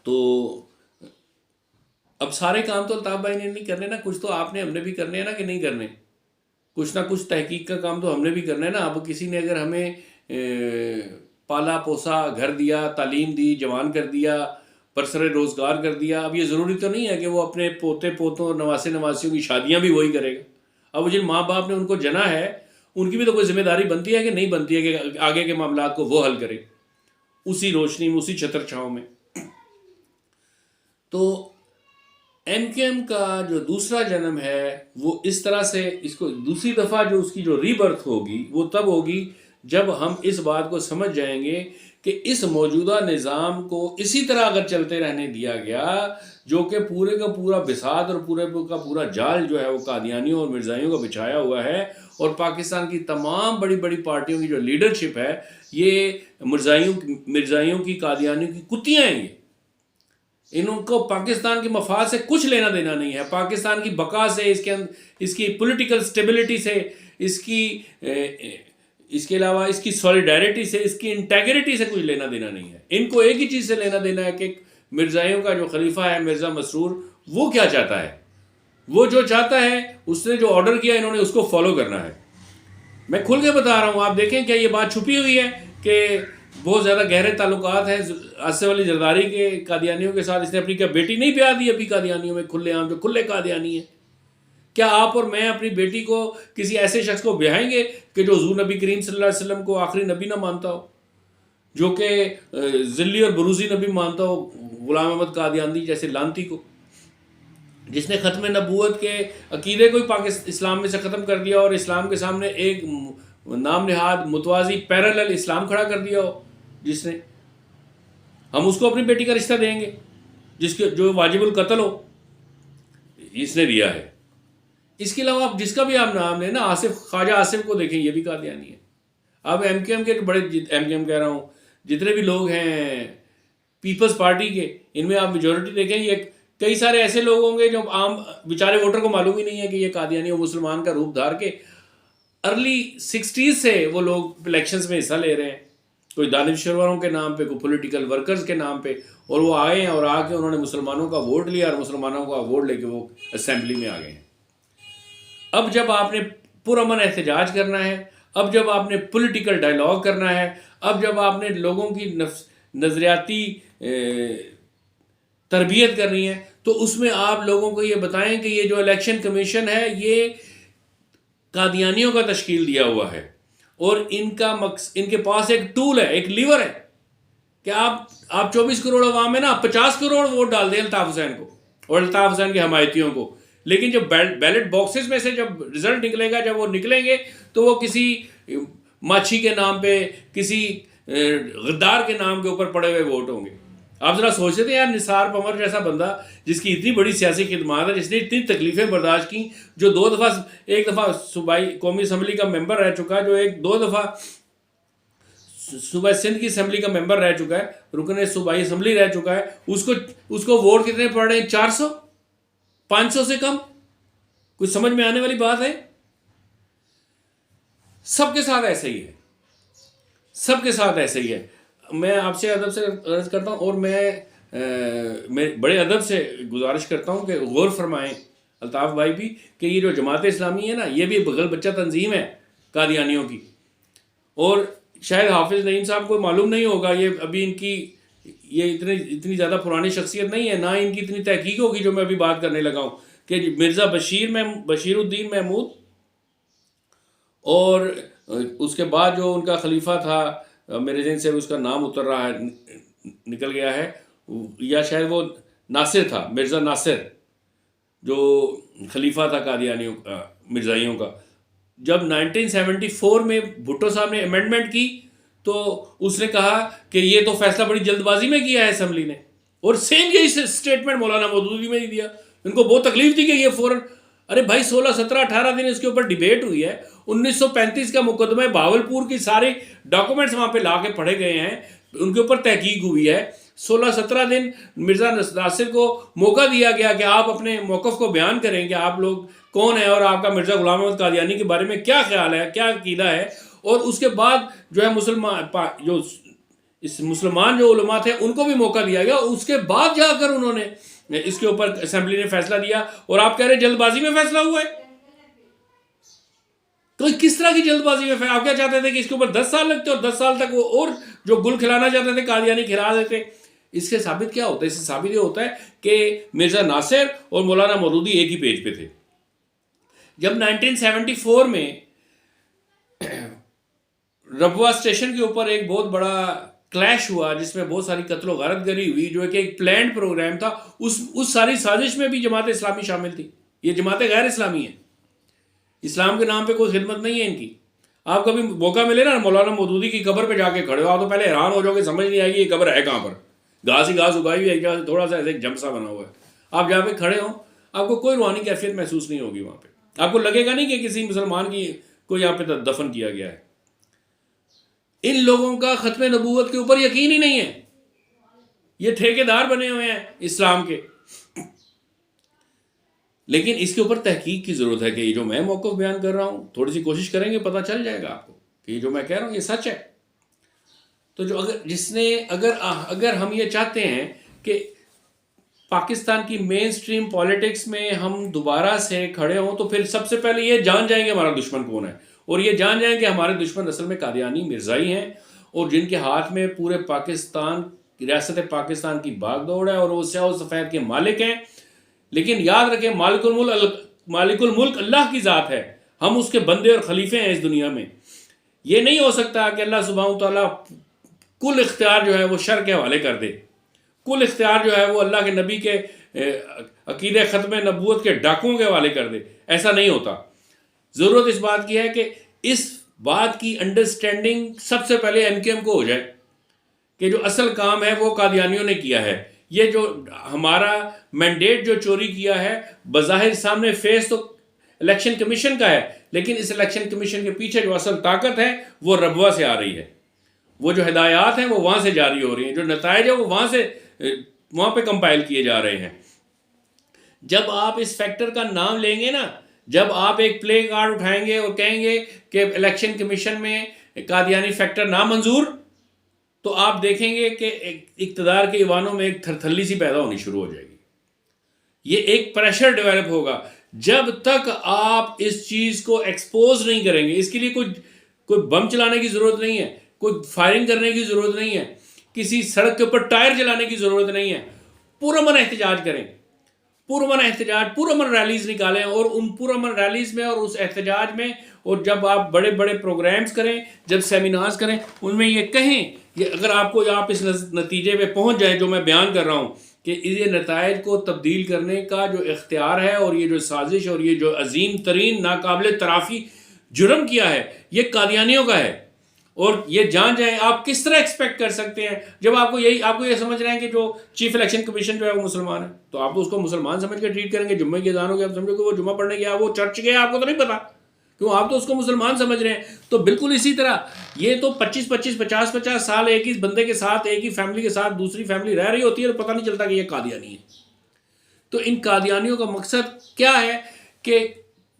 تو اب سارے کام تو الطاف بھائی نے نہیں کرنے نا، کچھ تو آپ نے ہم نے بھی کرنے ہیں نا کہ نہیں کرنے. کچھ نہ کچھ تحقیق کا کام تو ہم نے بھی کرنا ہے نا. اب کسی نے اگر ہمیں پالا پوسا، گھر دیا، تعلیم دی، جوان کر دیا، برسر روزگار کر دیا، اب یہ ضروری تو نہیں ہے کہ وہ اپنے پوتے پوتوں اور نواسے نواسیوں کی شادیاں بھی وہی کرے گا. اب جن ماں باپ نے ان کو جنا ہے ان کی بھی تو کوئی ذمہ داری بنتی ہے کہ نہیں بنتی ہے کہ آگے کے معاملات کو وہ حل کرے اسی روشنی میں، اسی چھتر چھاؤں میں. تو ایم کیو ایم کا جو دوسرا جنم ہے وہ اس طرح سے، اس کو دوسری دفعہ جو اس کی جو ری برتھ ہوگی وہ تب ہوگی جب ہم اس بات کو سمجھ جائیں گے کہ اس موجودہ نظام کو اسی طرح اگر چلتے رہنے دیا گیا، جو کہ پورے کا پورا بساط اور پورے کا پورا جال جو ہے وہ قادیانیوں اور مرزائیوں کا بچھایا ہوا ہے، اور پاکستان کی تمام بڑی بڑی پارٹیوں کی جو لیڈرشپ ہے یہ مرزائیوں کی، قادیانیوں کی کتیاں ہیں. ان کو پاکستان کے مفاد سے کچھ لینا دینا نہیں ہے، پاکستان کی بقا سے، اس کی پولیٹیکل سٹیبلٹی سے، اس کے علاوہ اس کی سولیڈیرٹی سے، اس کی انٹیگریٹی سے کچھ لینا دینا نہیں ہے. ان کو ایک ہی چیز سے لینا دینا ہے کہ مرزائیوں کا جو خلیفہ ہے مرزا مسرور، وہ کیا چاہتا ہے، وہ جو چاہتا ہے، اس نے جو آرڈر کیا انہوں نے اس کو فالو کرنا ہے. میں کھل کے بتا رہا ہوں، آپ دیکھیں کیا یہ بات چھپی ہوئی ہے کہ بہت زیادہ گہرے تعلقات ہیں آصف علی زرداری کے قادیانیوں کے ساتھ. اس نے اپنی کیا بیٹی نہیں بیاہ دی ابھی قادیانیوں میں کھلے عام، جو کھلے قادیانی ہیں؟ کیا آپ اور میں اپنی بیٹی کو کسی ایسے شخص کو بیاہیں گے کہ جو حضور نبی کریم صلی اللہ علیہ وسلم کو آخری نبی نہ مانتا ہو، جو کہ ذلی اور بروزی نبی مانتا ہو، غلام احمد قادیانی جیسے لانتی کو، جس نے ختم نبوت کے عقیدے کو ہی اسلام میں سے ختم کر دیا اور اسلام کے سامنے ایک نام نہاد متوازی پیرالل اسلام کھڑا کر دیا ہو، جس نے ہم اس کو اپنی بیٹی کا رشتہ دیں گے جو واجب القتل ہو؟ اس نے دیا ہے. اس کے علاوہ آپ جس کا بھی آپ نام لیں نا، خواجہ آصف کو دیکھیں، یہ بھی قادیانی ہے. اب ایم کیو ایم کے بڑے، ایم کیو ایم کہہ رہا ہوں، جتنے بھی لوگ ہیں پیپلز پارٹی کے، ان میں آپ میجورٹی دیکھیں، یہ کئی سارے ایسے لوگ ہوں گے جو عام بیچارے ووٹر کو معلوم ہی نہیں ہے کہ یہ قادیانی اور مسلمان کا روپ دھار کے ارلی 60s سے وہ لوگ الیکشنز میں حصہ لے رہے ہیں، کوئی دانشوروں کے نام پہ، کوئی پولیٹیکل ورکرز کے نام پہ، اور وہ آئے ہیں اور آ کے انہوں نے مسلمانوں کا ووٹ لیا اور مسلمانوں کا ووٹ لے کے وہ اسمبلی میں آ گئے ہیں. اب جب آپ نے پرامن احتجاج کرنا ہے، اب جب آپ نے پولیٹیکل ڈائلاگ کرنا ہے، اب جب آپ نے لوگوں کی نظریاتی تربیت کرنی ہے، تو اس میں آپ لوگوں کو یہ بتائیں کہ یہ جو الیکشن کمیشن ہے یہ قادیانیوں کا تشکیل دیا ہوا ہے، اور ان کے پاس ایک ٹول ہے، ایک لیور ہے کہ آپ 24 کروڑ عوام میں نا 50 کروڑ ووٹ ڈال دیں الطاف حسین کو اور الطاف حسین کے حمایتیوں کو، لیکن جب بیلٹ باکسز میں سے جب رزلٹ نکلے گا، جب وہ نکلیں گے تو وہ کسی ماچھی کے نام پہ، کسی غدار کے نام کے اوپر پڑے ہوئے ووٹ ہوں گے. آپ ذرا سوچتے تھے یار، نثار پمر جیسا بندہ جس کی اتنی بڑی سیاسی خدمات ہے، جس نے اتنی تکلیفیں برداشت کی، جو ایک دفعہ صوبائی قومی اسمبلی کا ممبر رہ چکا، جو 2 دفعہ صوبہ سندھ کی اسمبلی کا ممبر رہ چکا ہے، رکن صوبائی اسمبلی رہ چکا ہے، اس کو ووٹ کتنے پڑ رہے ہیں؟ 400، 500 سے کم. کچھ سمجھ میں آنے والی بات ہے؟ سب کے ساتھ ایسا ہی ہے، سب کے ساتھ ایسا ہی ہے. میں آپ سے ادب سے عرض کرتا ہوں، اور میں بڑے ادب سے گزارش کرتا ہوں کہ غور فرمائیں الطاف بھائی بھی، کہ یہ جو جماعت اسلامی ہے نا، یہ بھی بغل بچہ تنظیم ہے قادیانیوں کی. اور شاید حافظ نعیم صاحب کو معلوم نہیں ہوگا، یہ ابھی ان کی یہ اتنی زیادہ پرانی شخصیت نہیں ہے، نہ ان کی اتنی تحقیق ہوگی جو میں ابھی بات کرنے لگا ہوں، کہ مرزا بشیر الدین محمود، اور اس کے بعد جو ان کا خلیفہ تھا، میرے ذہن سے اس کا نام اتر رہا ہے، نکل گیا ہے، یا شاید وہ ناصر تھا، مرزا ناصر، جو خلیفہ تھا قادیانیوں کا، مرزائیوں کا. جب 1974 میں بھٹو صاحب نے امینڈمنٹ کی تو اس نے کہا کہ یہ تو فیصلہ بڑی جلد بازی میں کیا ہے اسمبلی نے، اور سیم یہی اسٹیٹمنٹ مولانا مودودی میں ہی دیا. ان کو بہت تکلیف تھی کہ یہ فوراً، ارے بھائی 16 17 18 دن اس کے اوپر ڈیبیٹ ہوئی ہے. 1935 کا مقدمہ بہاولپور کی سارے ڈاکومنٹس وہاں پہ لا کے پڑھے گئے ہیں ان کے اوپر تحقیق ہوئی ہے. 16-17 دن مرزا ناصر کو موقع دیا گیا کہ آپ اپنے موقف کو بیان کریں کہ آپ لوگ کون ہیں اور آپ کا مرزا غلام محمد قادیانی کے بارے میں کیا خیال ہے, کیا عقیدہ ہے. اور اس کے بعد جو ہے مسلمان جو علماء تھے ان کو بھی موقع دیا گیا. اس کے بعد جا کر انہوں نے اس کے اوپر اسمبلی نے فیصلہ دیا. اور آپ کہہ رہے جلد بازی میں فیصلہ ہوا ہے. تو کس طرح کی جلد بازی میں آپ کیا چاہتے تھے کہ اس کے اوپر 10 سال لگتے اور 10 سال تک وہ اور جو گل کھلانا چاہتے تھے قادیانی کھلا دیتے. اس سے ثابت کیا ہوتا ہے؟ اس سے ثابت یہ ہوتا ہے کہ مرزا ناصر اور مولانا مودودی ایک ہی پیج پہ تھے. جب 1974 میں ربوہ اسٹیشن کے اوپر ایک بہت بڑا کلیش ہوا جس میں بہت ساری قتل و غارت گری ہوئی, جو کہ ایک پلانڈ پروگرام تھا, اس ساری سازش میں بھی جماعت اسلامی شامل تھی. یہ جماعتیں غیر اسلامی ہیں, اسلام کے نام پہ کوئی خدمت نہیں ہے ان کی. آپ کبھی موقع ملے نا مولانا مودودی کی قبر پہ جا کے کھڑے ہو, آپ تو پہلے حیران ہو جاؤ گے, سمجھ نہیں آئے گی یہ قبر ہے کہاں پر. گھاس ہی گھاس اگائی ہوئی ہے, تھوڑا سا ایسے جم سا بنا ہوا ہے. آپ جہاں پہ کھڑے ہوں آپ کو کوئی روحانی کیفیت محسوس نہیں ہوگی. وہاں پہ آپ کو لگے گا نہیں کہ کسی مسلمان کو یہاں پہ دفن کیا گیا ہے. ان لوگوں کا ختم نبوت کے اوپر یقین ہی نہیں ہے. یہ ٹھیکیدار بنے ہوئے ہیں اسلام کے. لیکن اس کے اوپر تحقیق کی ضرورت ہے کہ یہ جو میں موقف بیان کر رہا ہوں, تھوڑی سی کوشش کریں گے پتہ چل جائے گا آپ کو کہ یہ جو میں کہہ رہا ہوں یہ سچ ہے. تو اگر ہم یہ چاہتے ہیں کہ پاکستان کی مین سٹریم پالیٹکس میں ہم دوبارہ سے کھڑے ہوں, تو پھر سب سے پہلے یہ جان جائیں گے ہمارا دشمن کون ہے, اور یہ جان جائیں کہ ہمارے دشمن اصل میں قادیانی مرزائی ہیں, اور جن کے ہاتھ میں پورے پاکستان ریاست پاکستان کی باغ دوڑ ہے, اور وہ سیاہ و سفید کے مالک ہیں. لیکن یاد رکھیں مالک الملک اللہ کی ذات ہے, ہم اس کے بندے اور خلیفے ہیں اس دنیا میں. یہ نہیں ہو سکتا کہ اللہ سبحانہ تعالیٰ کل اختیار جو ہے وہ شر کے حوالے کر دے, کل اختیار جو ہے وہ اللہ کے نبی کے عقیدہ ختم نبوت کے ڈاکوؤں کے حوالے کر دے. ایسا نہیں ہوتا. ضرورت اس بات کی ہے کہ اس بات کی انڈرسٹینڈنگ سب سے پہلے MKM کو ہو جائے کہ جو اصل کام ہے وہ قادیانیوں نے کیا ہے. یہ جو ہمارا مینڈیٹ جو چوری کیا ہے, بظاہر سامنے فیس تو الیکشن کمیشن کا ہے, لیکن اس الیکشن کمیشن کے پیچھے جو اصل طاقت ہے وہ ربوہ سے آ رہی ہے. وہ جو ہدایات ہیں وہ وہاں سے جاری ہو رہی ہیں, جو نتائج ہیں وہ وہاں پہ کمپائل کیے جا رہے ہیں. جب آپ اس فیکٹر کا نام لیں گے نا, جب آپ ایک پلے کارڈ اٹھائیں گے اور کہیں گے کہ الیکشن کمیشن میں قادیانی فیکٹر نامنظور, تو آپ دیکھیں گے کہ اقتدار کے ایوانوں میں ایک تھرتھلی سی پیدا ہونی شروع ہو جائے گی. یہ ایک پریشر ڈیولپ ہوگا. جب تک آپ اس چیز کو ایکسپوز نہیں کریں گے, اس کے لیے کوئی بم چلانے کی ضرورت نہیں ہے, کوئی فائرنگ کرنے کی ضرورت نہیں ہے, کسی سڑک کے اوپر ٹائر جلانے کی ضرورت نہیں ہے. پرامن احتجاج کریں, پرامن ریلیز نکالیں, اور ان پرامن ریلیز میں اور اس احتجاج میں, اور جب آپ بڑے بڑے پروگرامز کریں, جب سیمینارز کریں, ان میں یہ کہیں, اگر آپ اس نتیجے پہ پہنچ جائیں جو میں بیان کر رہا ہوں کہ یہ نتائج کو تبدیل کرنے کا جو اختیار ہے, اور یہ جو سازش اور یہ جو عظیم ترین ناقابل ترافی جرم کیا ہے یہ قادیانیوں کا ہے, اور یہ جان جائیں, آپ کس طرح ایکسپیکٹ کر سکتے ہیں جب آپ کو یہ سمجھ رہے ہیں کہ جو چیف الیکشن کمیشن جو ہے وہ مسلمان ہے, تو آپ تو اس کو مسلمان سمجھ کے ٹریٹ کریں گے. جمعے کی اذان ہوگی آپ سمجھو کہ وہ جمعہ پڑھنے گیا, وہ چرچ گیا, آپ کو تو نہیں پتا, کیوں آپ تو اس کو مسلمان سمجھ رہے ہیں. تو بالکل اسی طرح یہ تو 50 سال ایک ہی بندے کے ساتھ, ایک ہی فیملی کے ساتھ دوسری فیملی رہ رہی ہوتی ہے, اور پتہ نہیں چلتا کہ یہ قادیانی ہے. تو ان قادیانیوں کا مقصد کیا ہے کہ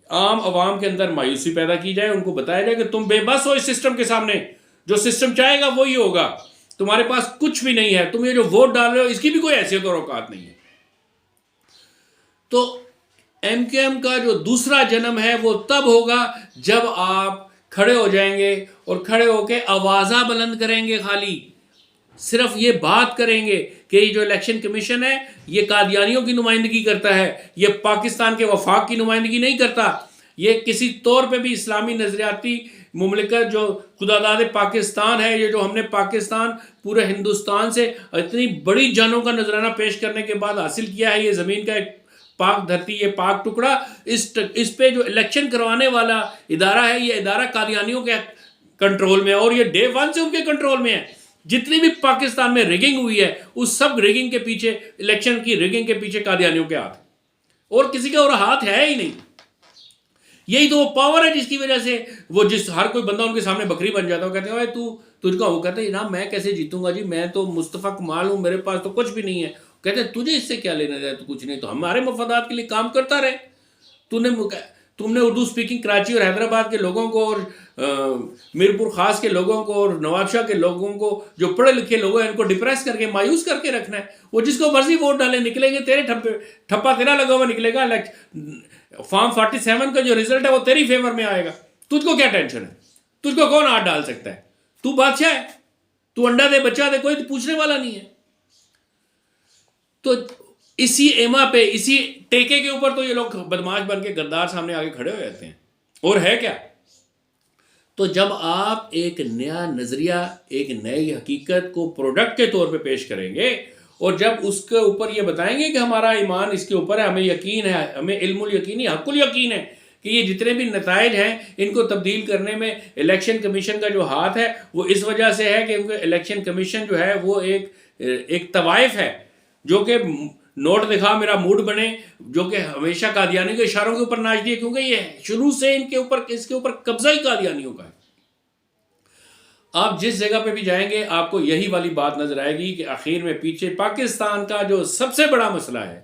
عام عوام کے اندر مایوسی پیدا کی جائے, ان کو بتایا جائے کہ تم بے بس ہو اس سسٹم کے سامنے, جو سسٹم چاہے گا وہی ہوگا, تمہارے پاس کچھ بھی نہیں ہے, تم یہ جو ووٹ ڈال رہے ہو اس کی بھی کوئی حیثیت اور اوقات نہیں ہے. تو MKM کا جو دوسرا جنم ہے وہ تب ہوگا جب آپ کھڑے ہو جائیں گے, اور کھڑے ہو کے آوازہ بلند کریں گے, خالی صرف یہ بات کریں گے کہ یہ جو الیکشن کمیشن ہے یہ قادیانیوں کی نمائندگی کرتا ہے, یہ پاکستان کے وفاق کی نمائندگی نہیں کرتا, یہ کسی طور پہ بھی اسلامی نظریاتی مملکت جو خدا داد پاکستان ہے, یہ جو ہم نے پاکستان پورے ہندوستان سے اتنی بڑی جانوں کا نذرانہ پیش کرنے کے بعد حاصل کیا ہے, یہ زمین کا ایک پاک دھرتی, یہ پاک ٹکڑا, اس پہ جو الیکشن کروانے والا ادارہ ہے یہ ادارہ قادیانیوں کے کنٹرول میں ہے, اور یہ ڈے 1 سے ان کے کنٹرول میں ہے. جتنی بھی پاکستان میں ریگنگ ہوئی ہے اس سب ریگنگ کے پیچھے, الیکشن کی ریگنگ کے پیچھے قادیانیوں کے ہاتھ, اور کسی کا اور ہاتھ ہے ہی نہیں. یہی تو وہ پاور ہے جس کی وجہ سے وہ ہر کوئی بندہ ان کے سامنے بکری بن جاتا ہے. وہ کہتے ہیں تجھ کا, وہ کہتے ہیں جناب میں کیسے جیتوں گا جی, میں تو مصطفیٰ کمال ہوں, میرے پاس تو کچھ بھی نہیں ہے. کہتے ہیں تجھے اس سے کیا لینا ہے, تو کچھ نہیں, تو ہمارے مفادات کے لیے کام کرتا رہے. تم نے اردو سپیکنگ کراچی اور حیدرآباد کے لوگوں کو اور میرپور خاص کے لوگوں کو اور نواب شاہ کے لوگوں کو جو پڑھے لکھے لوگ ہیں ان کو ڈپریس کر کے مایوس کر کے رکھنا ہے. وہ جس کو مرضی ووٹ ڈالیں نکلیں گے, تیرے ٹھپا تیرا لگا ہوا نکلے گا. فارم 47 کا جو رزلٹ ہے وہ تیری فیور میں آئے گا. تجھ کو کیا ٹینشن ہے, تجھ کو کون ہاتھ ڈال سکتا ہے, تو بادشاہ ہے, تو انڈا دے بچہ دے, کوئی پوچھنے والا نہیں ہے. تو اسی ایما پہ, اسی ٹیکے کے اوپر تو یہ لوگ بدماش بن کے غدار سامنے آگے کھڑے ہو جاتے ہیں. اور ہے کیا, تو جب آپ ایک نیا نظریہ, ایک نئی حقیقت کو پروڈکٹ کے طور پہ پیش کریں گے, اور جب اس کے اوپر یہ بتائیں گے کہ ہمارا ایمان اس کے اوپر ہے, ہمیں یقین ہے, ہمیں علم الیقینی حق الیقین ہے کہ یہ جتنے بھی نتائج ہیں ان کو تبدیل کرنے میں الیکشن کمیشن کا جو ہاتھ ہے وہ اس وجہ سے ہے کہ الیکشن کمیشن جو ہے وہ ایک طوائف ہے جو کہ نوٹ دکھا میرا موڈ بنے, جو کہ ہمیشہ قادیانی کے اشاروں کے اوپر ناچتی ہے, کیونکہ یہ شروع سے اس کے اوپر قبضہ ہی قادیانیوں کا ہے. آپ جس جگہ پہ بھی جائیں گے آپ کو یہی والی بات نظر آئے گی کہ آخر میں پیچھے پاکستان کا جو سب سے بڑا مسئلہ ہے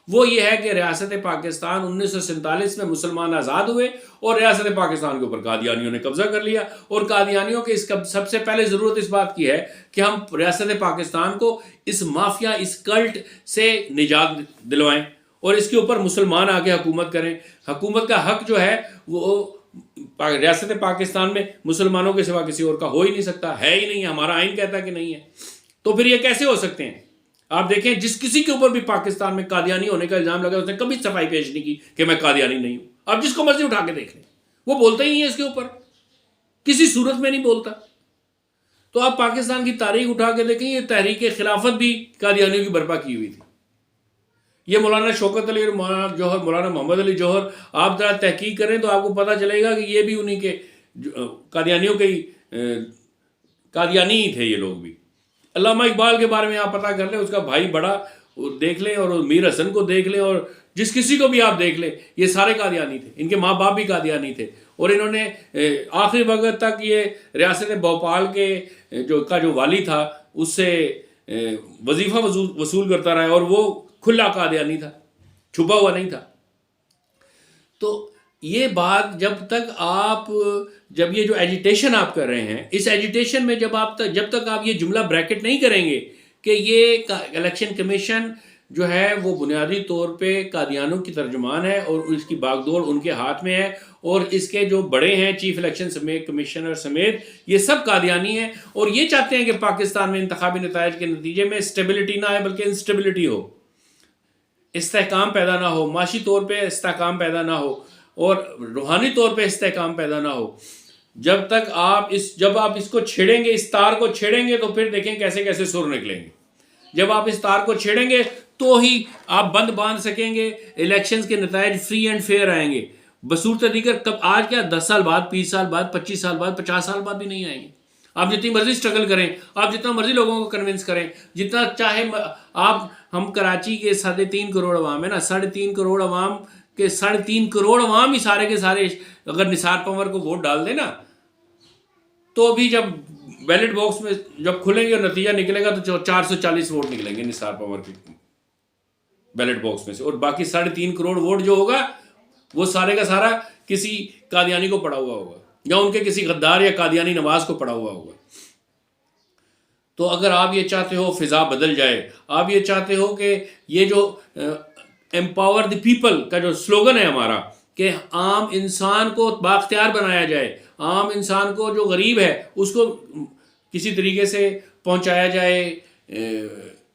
وہ یہ ہے کہ ریاست پاکستان 1947 میں مسلمان آزاد ہوئے اور ریاست پاکستان کے اوپر قادیانیوں نے قبضہ کر لیا. اور قادیانیوں کے سب سے پہلے ضرورت اس بات کی ہے کہ ہم ریاست پاکستان کو اس مافیا, اس کلٹ سے نجات دلوائیں اور اس کے اوپر مسلمان آگے حکومت کریں. حکومت کا حق جو ہے وہ ریاست پاکستان میں مسلمانوں کے سوا کسی اور کا ہو ہی نہیں سکتا, ہے ہی نہیں, ہمارا آئین کہتا ہے کہ نہیں ہے. تو پھر یہ کیسے ہو سکتے ہیں؟ آپ دیکھیں جس کسی کے اوپر بھی پاکستان میں قادیانی ہونے کا الزام لگا اس نے کبھی صفائی پیش نہیں کی کہ میں قادیانی نہیں ہوں. آپ جس کو مرضی اٹھا کے دیکھ لیں, وہ بولتا ہی نہیں ہے اس کے اوپر, کسی صورت میں نہیں بولتا. تو آپ پاکستان کی تاریخ اٹھا کے دیکھیں, یہ تحریک خلافت بھی قادیانیوں کی برپا کی ہوئی تھی. یہ مولانا شوکت علی اور مولانا جوہر, مولانا محمد علی جوہر, آپ ذرا تحقیق کریں تو آپ کو پتہ چلے گا کہ یہ بھی انہی کے قادیانیوں کے قادیانی ہی تھے یہ لوگ بھی. علامہ اقبال کے بارے میں آپ پتہ کر لیں, اس کا بھائی بڑا دیکھ لیں, اور میر حسن کو دیکھ لیں, اور جس کسی کو بھی آپ دیکھ لیں, یہ سارے قادیانی تھے. ان کے ماں باپ بھی قادیانی تھے, اور انہوں نے آخری وقت تک یہ ریاست بھوپال کے جو والی تھا اس سے وظیفہ وصول کرتا رہا, اور وہ کھلا قادیانی تھا, چھپا ہوا نہیں تھا. تو یہ بات جب یہ جو ایجیٹیشن آپ کر رہے ہیں, اس ایجیٹیشن میں جب تک آپ یہ جملہ بریکٹ نہیں کریں گے کہ یہ الیکشن کمیشن جو ہے وہ بنیادی طور پہ قادیانوں کی ترجمان ہے اور اس کی باغدور ان کے ہاتھ میں ہے, اور اس کے جو بڑے ہیں چیف الیکشن کمشنر سمیت یہ سب قادیانی ہیں, اور یہ چاہتے ہیں کہ پاکستان میں انتخابی نتائج کے نتیجے میں اسٹیبلٹی نہ آئے بلکہ انسٹیبلٹی ہو, استحکام پیدا نہ ہو, معاشی طور پہ استحکام پیدا نہ ہو, اور روحانی طور پہ استحکام پیدا نہ ہو. جب آپ اس کو چھیڑیں گے, اس تار کو چھیڑیں گے, تو پھر دیکھیں کیسے کیسے سر نکلیں گے. جب آپ اس تار کو چھیڑیں گے تو ہی آپ بند باندھ سکیں گے, الیکشنز کے نتائج فری اینڈ فیئر آئیں گے. بصورت دیگر تب آج کیا 10 سال بعد, 20 سال بعد, 25 سال بعد, 50 سال بعد بھی نہیں آئیں گے. آپ جتنی مرضی سٹرگل کریں, آپ جتنا مرضی لوگوں کو کنونس کریں, جتنا چاہے ہم کراچی کے 3.5 کروڑ عوام ہے نا, 3.5 کروڑ عوام کے 3.5 کروڑ عوام ہی سارے کے سارے اگر نثار پنور کو ووٹ ڈال دیں نا, تو بھی جب بیلٹ باکس میں جب کھلیں گے اور نتیجہ نکلے گا تو 440 ووٹ نکلیں گے نثار پنور کے بیلٹ باکس میں سے, اور باقی 3.5 کروڑ ووٹ جو ہوگا وہ سارے کا سارا کسی قادیانی کو پڑا ہوا ہوگا, یا ان کے کسی غدار یا قادیانی نواز کو پڑا ہوا ہوگا. تو اگر آپ یہ چاہتے ہو فضا بدل جائے, آپ یہ چاہتے ہو کہ یہ جو امپاور دی پیپل کا جو سلوگن ہے ہمارا کہ عام انسان کو بااختیار بنایا جائے, عام انسان کو جو غریب ہے اس کو کسی طریقے سے پہنچایا جائے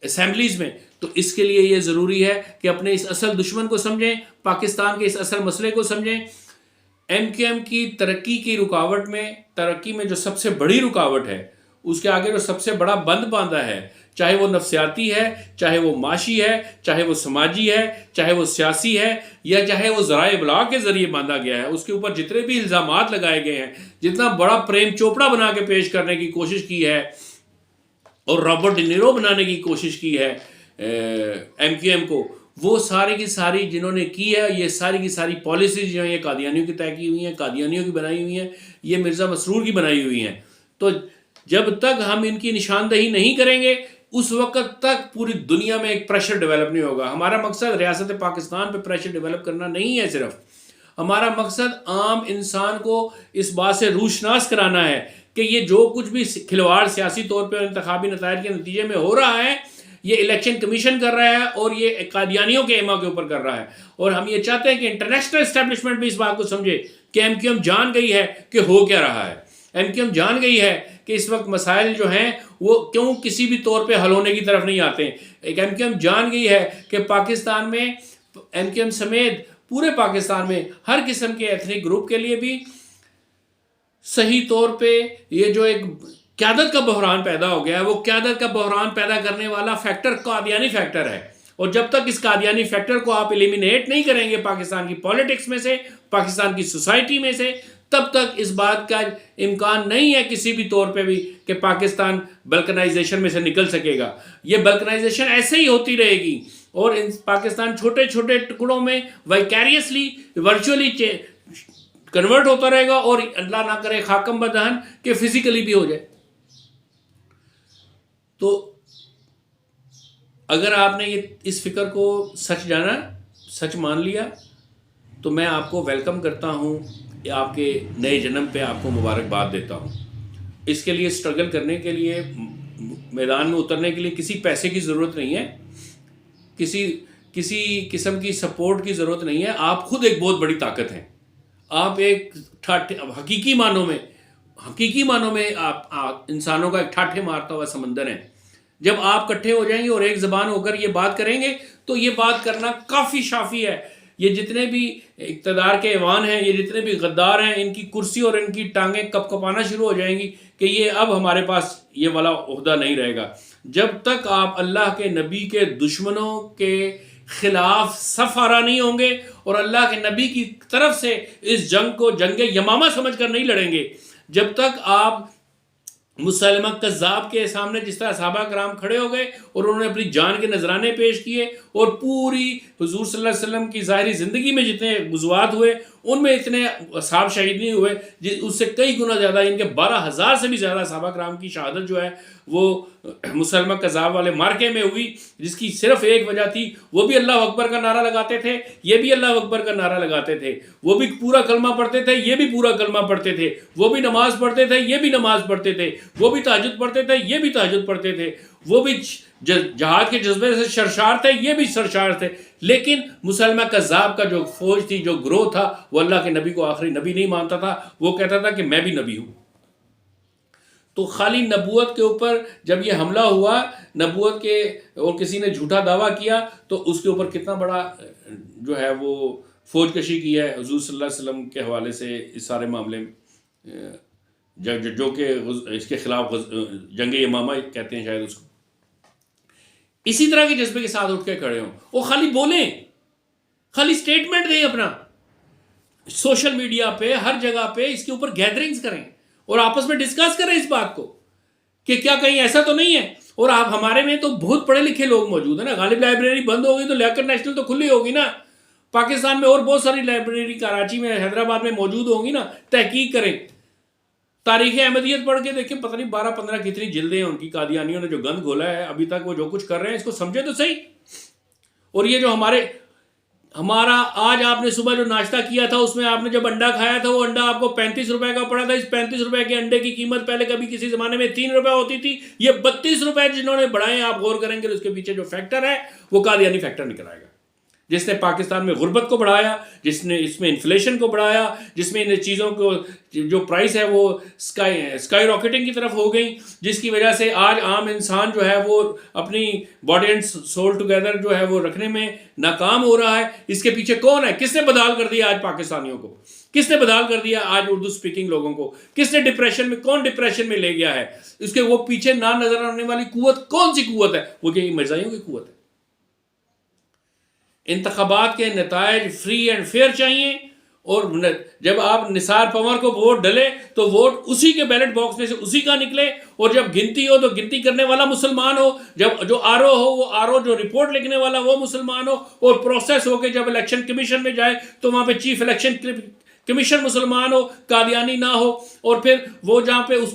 اسمبلیز میں, تو اس کے لیے یہ ضروری ہے کہ اپنے اس اصل دشمن کو سمجھیں, پاکستان کے اس اصل مسئلے کو سمجھیں. ایم کیو ایم کی ترقی میں جو سب سے بڑی رکاوٹ ہے, اس کے آگے جو سب سے بڑا بند باندھا ہے, چاہے وہ نفسیاتی ہے, چاہے وہ معاشی ہے, چاہے وہ سماجی ہے, چاہے وہ سیاسی ہے, یا چاہے وہ ذرائع ابلاغ کے ذریعے باندھا گیا ہے, اس کے اوپر جتنے بھی الزامات لگائے گئے ہیں, جتنا بڑا پریم چوپڑا بنا کے پیش کرنے کی کوشش کی ہے اور رابرٹ ڈی نیرو بنانے کی کوشش کی ہے ایم کیو ایم کو, وہ ساری کی ساری جنہوں نے کی ہے، یہ ساری کی ساری پالیسیز جو ہیں یہ قادیانیوں کی طے کی ہوئی ہیں، قادیانیوں کی بنائی ہوئی ہیں، یہ مرزا مسرور کی بنائی ہوئی ہیں. تو جب تک ہم ان کی نشاندہی نہیں کریں گے اس وقت تک پوری دنیا میں ایک پریشر ڈیولپ نہیں ہوگا. ہمارا مقصد ریاست پاکستان پہ پریشر ڈیولپ کرنا نہیں ہے، صرف ہمارا مقصد عام انسان کو اس بات سے روشناس کرانا ہے کہ یہ جو کچھ بھی کھلواڑ سیاسی طور پہ انتخابی نتائج کے نتیجے میں ہو رہا ہے یہ الیکشن کمیشن کر رہا ہے اور یہ قادیانیوں کے ایما کے اوپر کر رہا ہے. اور ہم یہ چاہتے ہیں کہ انٹرنیشنل اسٹیبلشمنٹ بھی اس بات کو سمجھے کہ ایم کیو ایم جان گئی ہے کہ ہو کیا رہا ہے. ایم کیو ایم جان گئی ہے کہ اس وقت مسائل جو ہیں وہ کیوں کسی بھی طور پہ حل ہونے کی طرف نہیں آتے. ایک ایم کیو ایم جان گئی ہے کہ پاکستان میں ایم کیو ایم سمیت پورے پاکستان میں ہر قسم کے ایتھنک گروپ کے لیے بھی صحیح طور پہ یہ جو ایک قیادت کا بحران پیدا ہو گیا ہے، وہ قیادت کا بحران پیدا کرنے والا فیکٹر قادیانی فیکٹر ہے. اور جب تک اس قادیانی فیکٹر کو آپ ایلیمینیٹ نہیں کریں گے پاکستان کی پولیٹکس میں سے، پاکستان کی سوسائٹی میں سے، تب تک اس بات کا امکان نہیں ہے کسی بھی طور پہ بھی کہ پاکستان بلکنائزیشن میں سے نکل سکے گا. یہ بلکنائزیشن ایسے ہی ہوتی رہے گی اور پاکستان چھوٹے چھوٹے ٹکڑوں میں وائکیریسلی ورچولی کنورٹ ہوتا رہے گا اور اللہ نہ کرے خاکم بدہن کہ فزیکلی بھی ہو جائے. تو اگر آپ نے اس فکر کو سچ جانا، سچ مان لیا، تو میں آپ کو ویلکم کرتا ہوں، آپ کے نئے جنم پہ آپ کو مبارکباد دیتا ہوں. اس کے لیے سٹرگل کرنے کے لیے، میدان میں اترنے کے لیے کسی پیسے کی ضرورت نہیں ہے، کسی قسم کی سپورٹ کی ضرورت نہیں ہے. آپ خود ایک بہت بڑی طاقت ہیں. آپ ایک حقیقی معنوں میں آپ انسانوں کا ایک ٹھاٹھے مارتا ہوا سمندر ہیں. جب آپ کٹھے ہو جائیں گے اور ایک زبان ہو کر یہ بات کریں گے تو یہ بات کرنا کافی شافی ہے. یہ جتنے بھی اقتدار کے ایوان ہیں، یہ جتنے بھی غدار ہیں، ان کی کرسی اور ان کی ٹانگیں کپ کپانا شروع ہو جائیں گی کہ یہ اب ہمارے پاس یہ والا عہدہ نہیں رہے گا. جب تک آپ اللہ کے نبی کے دشمنوں کے خلاف صف آرا نہیں ہوں گے اور اللہ کے نبی کی طرف سے اس جنگ کو جنگ یمامہ سمجھ کر نہیں لڑیں گے، جب تک آپ مسلمہ کذاب کے سامنے جس طرح صحابہ کرام کھڑے ہو گئے اور انہوں نے اپنی جان کے نذرانے پیش کیے اور پوری حضور صلی اللہ علیہ وسلم کی ظاہری زندگی میں جتنے غزوات ہوئے ان میں اتنے اصحاب شہید نہیں ہوئے، اس سے کئی گنا زیادہ، ان کے 12,000 سے بھی زیادہ صحابہ کرام کی شہادت جو ہے وہ مسلمہ کذاب والے مارکے میں ہوئی، جس کی صرف ایک وجہ تھی، وہ بھی اللہ اکبر کا نعرہ لگاتے تھے، یہ بھی اللہ اکبر کا نعرہ لگاتے تھے، وہ بھی پورا کلمہ پڑھتے تھے، یہ بھی پورا کلمہ پڑھتے تھے، وہ بھی نماز پڑھتے تھے، یہ بھی نماز پڑھتے تھے، وہ بھی تہجد پڑھتے تھے، یہ بھی تہجد پڑھتے تھے، وہ بھی جہاد کے جذبے سے سرشار تھے، یہ بھی سرشار تھے. لیکن مسلمہ کذاب کا جو فوج تھی، جو گروہ تھا، وہ اللہ کے نبی کو آخری نبی نہیں مانتا تھا. وہ کہتا تھا کہ میں بھی نبی ہوں. تو خالی نبوت کے اوپر جب یہ حملہ ہوا، نبوت کے، اور کسی نے جھوٹا دعویٰ کیا، تو اس کے اوپر کتنا بڑا جو ہے وہ فوج کشی کی ہے حضور صلی اللہ علیہ وسلم کے حوالے سے اس سارے معاملے میں، جو کہ اس کے خلاف جنگ یمامہ کہتے ہیں شاید اس کو. اسی طرح کے جذبے کے ساتھ اٹھ کے کھڑے ہوں، وہ خالی بولیں، خالی سٹیٹمنٹ دیں اپنا، سوشل میڈیا پہ ہر جگہ پہ اس کے اوپر گیدرنگز کریں اور آپس میں ڈسکس کریں اس بات کو کہ کیا کہیں ایسا تو نہیں ہے. اور آپ ہمارے میں تو بہت پڑھے لکھے لوگ موجود ہیں نا. غالب لائبریری بند ہو گئی تو لیاقت نیشنل تو کھلی ہوگی نا. پاکستان میں اور بہت ساری لائبریری کراچی میں، حیدرآباد میں موجود ہوں گی نا. تحقیق کریں، تاریخ احمدیت پڑھ کے دیکھیں، پتہ نہیں 12-15 کتنی جلدیں ہیں ان کی. قادیانیوں نے جو گند گھولا ہے ابھی تک، وہ جو کچھ کر رہے ہیں اس کو سمجھے تو صحیح. اور یہ جو ہمارا آج آپ نے صبح جو ناشتہ کیا تھا، اس میں آپ نے جب انڈا کھایا تھا، وہ انڈا آپ کو 35 روپے کا پڑا تھا. اس 35 روپے کے انڈے کی قیمت پہلے کبھی کسی زمانے میں 3 روپے ہوتی تھی. یہ 32 روپے جنہوں نے بڑھائے، آپ غور کریں گے اس کے پیچھے جو فیکٹر ہے وہ قادیانی فیکٹر نکل آئے گا، جس نے پاکستان میں غربت کو بڑھایا، جس نے اس میں انفلیشن کو بڑھایا، جس میں ان چیزوں کو جو پرائس ہے وہ اسکائی راکٹنگ کی طرف ہو گئی، جس کی وجہ سے آج عام انسان جو ہے وہ اپنی باڈی اینڈ سول ٹوگیدر جو ہے وہ رکھنے میں ناکام ہو رہا ہے. اس کے پیچھے کون ہے؟ کس نے بدحال کر دیا آج پاکستانیوں کو؟ کس نے بدحال کر دیا آج اردو سپیکنگ لوگوں کو؟ کس نے ڈپریشن میں، کون ڈپریشن میں لے گیا ہے؟ اس کے وہ پیچھے نہ نظر آنے والی قوت کون سی قوت ہے؟ وہ کہ مرزائیوں کی قوت ہے. انتخابات کے نتائج فری اینڈ فیئر چاہیے اور جب آپ نثار پنور کو ووٹ ڈلے تو ووٹ اسی کے بیلٹ باکس میں سے اسی کا نکلے، اور جب گنتی ہو تو گنتی کرنے والا مسلمان ہو، جب جو آر او ہو وہ آر او جو رپورٹ لکھنے والا وہ مسلمان ہو، اور پروسیس ہو کے جب الیکشن کمیشن میں جائے تو وہاں پہ چیف الیکشن کمیشن مسلمان ہو، قادیانی نہ ہو، اور پھر وہ جہاں پہ اس